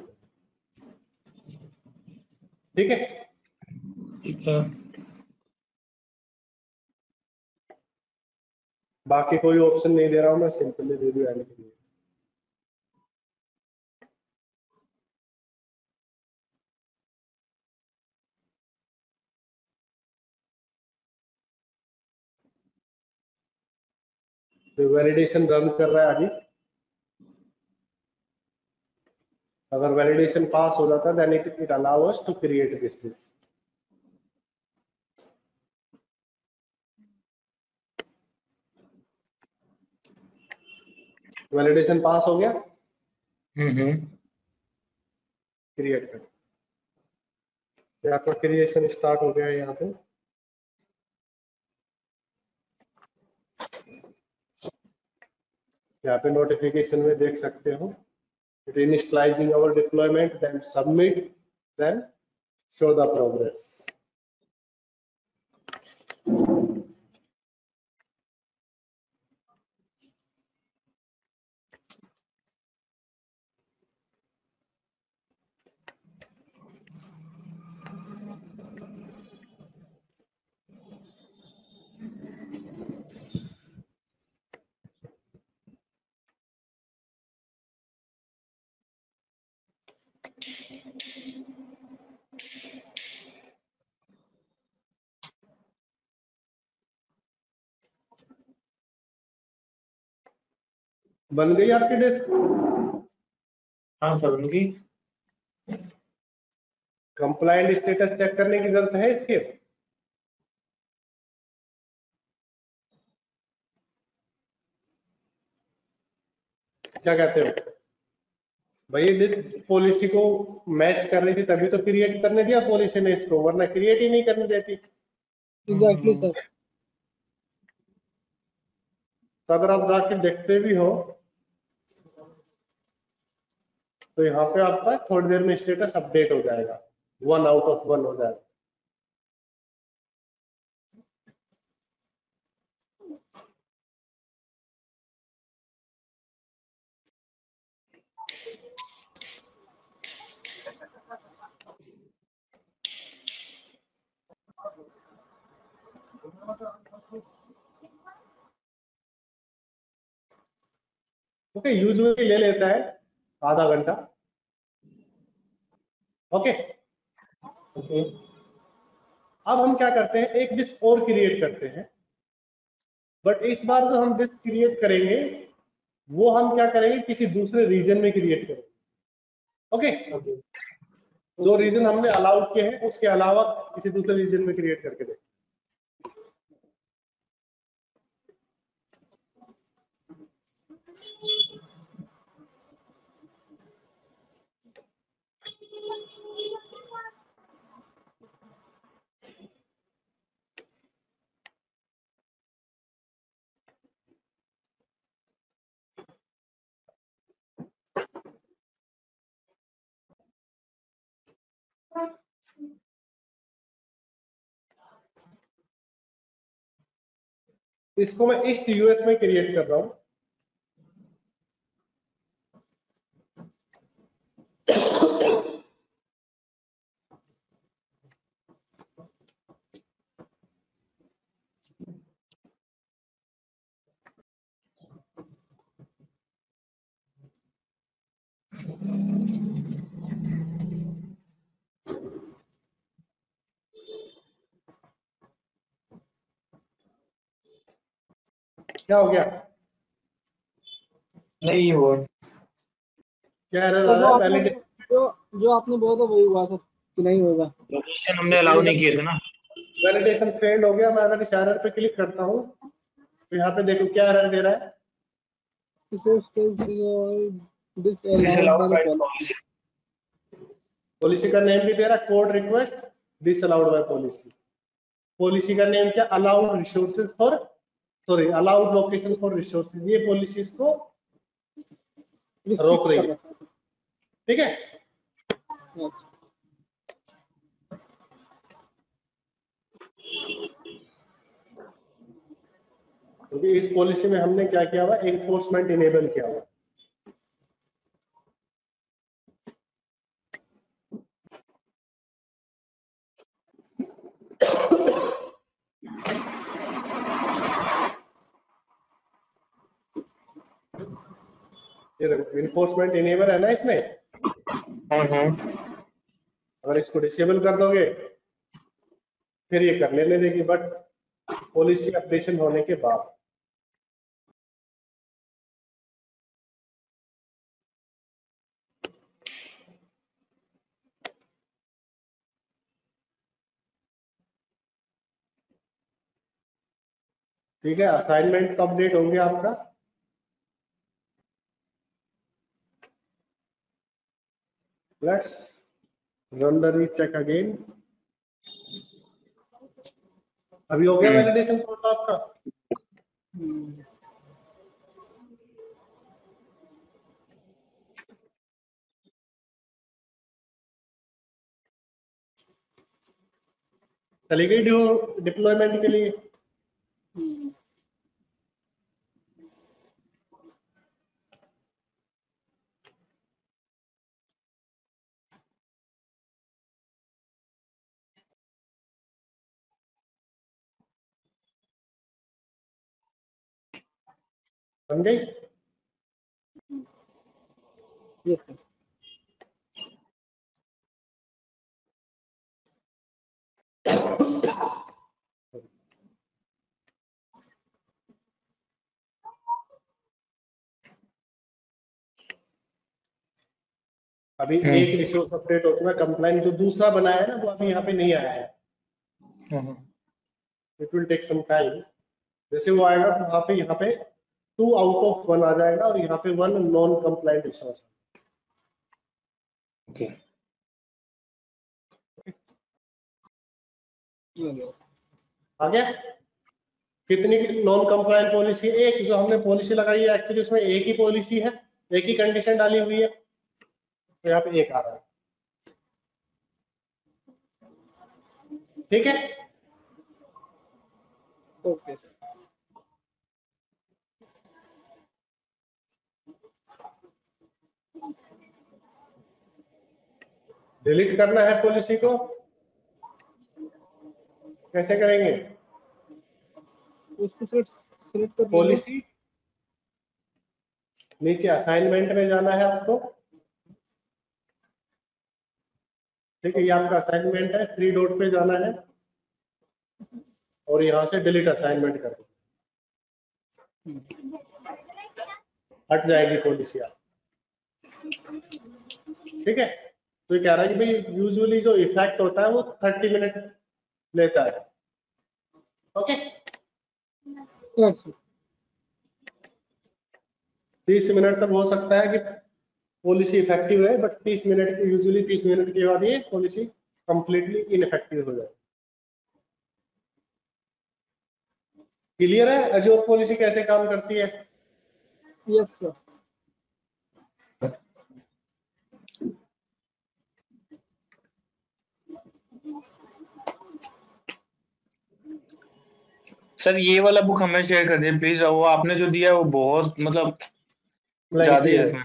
ठीक है, ठीक है। बाकी कोई ऑप्शन नहीं दे रहा हूं मैं, सिंपली दे दूं एंड के लिए। तो वैलिडेशन रन कर रहा है अभी। अगर वैलिडेशन पास हो जाता है then it allow us to create this disk. Validation pass हो गया, क्रिएट कर। ये आपका क्रिएशन स्टार्ट हो गया है यहाँ पे। यहाँ पे नोटिफिकेशन में देख सकते हो, it initializing our deployment, then submit, then show the progress। बन गई आपकी डिस्क? हाँ सर, उनकी कंप्लाइंट स्टेटस चेक करने की जरूरत है इसके? क्या कहते हो? भाई डिस्क पॉलिसी को मैच कर रही थी तभी तो क्रिएट करने दिया पॉलिसी ने इसको, वरना क्रिएट ही नहीं करने देती। Exactly sir. तो अगर आप जाके देखते भी हो तो यहाँ पे आपका थोड़ी देर में स्टेटस अपडेट हो जाएगा, 1 आउट ऑफ 1 हो जाएगा। ओके, यूजुअली ले लेता है आधा घंटा। ओके, अब हम क्या करते हैं, एक डिस्क और क्रिएट करते हैं, बट इस बार जो हम डिस्क क्रिएट करेंगे वो हम क्या करेंगे, किसी दूसरे रीजन में क्रिएट करेंगे। ओके, जो रीजन हमने अलाउड किए हैं उसके अलावा किसी दूसरे रीजन में क्रिएट करके देखें। इसको मैं ईस्ट यूएस में क्रिएट कर रहा हूं। क्या हो गया, नहीं हुआ। क्या एरर तो आ रहा है? वैलिडेशन जो आपने बोला था वही हुआ सर कि नहीं होगा। लोकेशन हमने अलाउ नहीं किए थे ना। वैलिडेशन फेल्ड हो गया। मैं अगर इस एरर पे क्लिक करता हूं तो यहाँ पे देखो क्या एरर दे रहा है। Disallowed by policy. पॉलिसी का नेम भी दे रहा है, code request disallowed by policy. Policy का नेम क्या, allowed resources for, sorry allowed location for resources. ये पॉलिसीज को रोक रही है, ठीक है। क्योंकि इस पॉलिसी में हमने क्या किया हुआ, एनफोर्समेंट इनेबल किया हुआ। ये देखो इन्फोर्समेंट इनेबल है ना इसमें। अगर इसको डिसेबल कर दोगे फिर ये कर लेने देगी, बट पॉलिसी अपडेशन होने के बाद। ठीक है, असाइनमेंट कब अपडेट होंगे आपका? Let's run the recheck again. अभी हो गया वैलिडेशन कोर्स आपका? चली गई डिप्लॉयमेंट के लिए? बन गई? Yes sir. अभी एक रिसोर्स अपडेट हो चुका है, कंप्लाइंट जो दूसरा बनाया है ना वो अभी यहाँ पे नहीं आया है। It will take some time. जैसे वो आएगा तो यहाँ पे 2 आउट ऑफ 1 आ जाएगा और यहाँ पे 1 नॉन कंप्लाइंट रिसोर्स। ओके ये हो गया। आ गया? कितनी नॉन कंप्लायंट पॉलिसी? एक जो हमने पॉलिसी लगाई है एक्चुअली उसमें एक ही पॉलिसी है, एक ही कंडीशन डाली हुई है, तो यहाँ पे एक आ रहा है। ठीक है, ओके सर। डिलीट करना है पॉलिसी को, कैसे करेंगे? उसको सिलेक्ट कर लेंगे। पॉलिसी, नीचे असाइनमेंट में जाना है आपको। ठीक है, ये आपका असाइनमेंट है, 3 डॉट पे जाना है और यहाँ से डिलीट असाइनमेंट कर दो, हट जाएगी पॉलिसी आप। ठीक है, तो ये कह रहा है कि भाई यूजुअली जो इफेक्ट होता है वो 30 मिनट लेता है। Okay, Yes, sir. 30 मिनट तक हो सकता है कि पॉलिसी इफेक्टिव है, बट 30 मिनट के यूजुअली 30 मिनट के बाद ये पॉलिसी कंप्लीटली इनइफेक्टिव हो जाए। क्लियर है अजोर पॉलिसी कैसे काम करती है? Yes, sir. सर ये वाला बुक हमें शेयर कर दिए प्लीज, वो आपने जो दिया है वो बहुत मतलब ज्यादा ही है इसमें।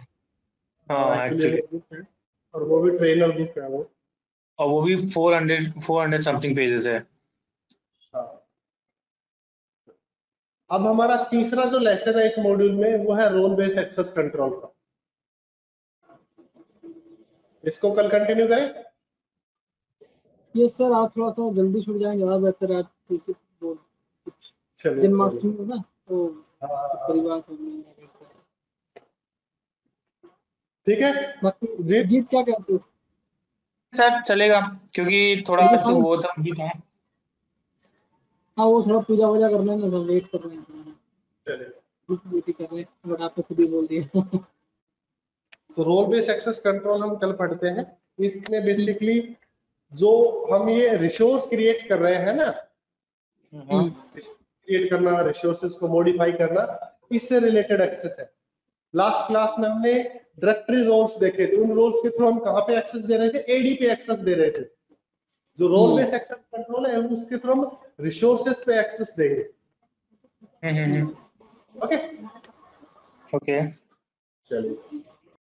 हाँ एक्चुअली एक्चुअली, बुक है और वो भी ट्रेनर बुक है वो। और वो भी 400 समथिंग पेजेस है। हाँ। अब हमारा तीसरा जो लेसन है इस मॉड्यूल में वो है रोल बेस्ड एक्सेस कंट्रोल का। इसको कल कंटिन्यू करें? ये सर आज थोड़ा सा जल्दी छुट जाए ज्यादा बेहतर है। आज किसी वो कुछ चलिए, जन्माष्टमी है ना, तो हाँ, सब परिवार सब मिल। ठीक है बाकी जी। जीत क्या कहते हो? सर चलेगा, क्योंकि थोड़ा चलिए fine। वो था भी था। हाँ वो थोड़ा पूजा वूजा करना है ना, तो वेट कर रहे हैं, चलिए, ड्यूटी कर रहे हैं, बट आपने खुद ही बोल दिया। तो रोल बेस्ड एक्सेस कंट्रोल हम कल पढ़ते हैं। इसमें बेसिकली जो हम ये रिसोर्स क्रिएट कर रहे हैं ना, क्रिएट करना, रिसोर्सेज को मॉडिफाई करना, इससे रिलेटेड एक्सेस है। लास्ट क्लास में हमने डायरेक्टरी रोल्स देखे थे, उन रोल्स के थ्रू हम कहाँ पे एक्सेस दे रहे थे? एडी पे एक्सेस दे रहे थे। जो रोल बेस्ड एक्सेस कंट्रोल है उसके थ्रू हम रिसोर्सेज पे एक्सेस देंगे। ओके, ओके चलिए।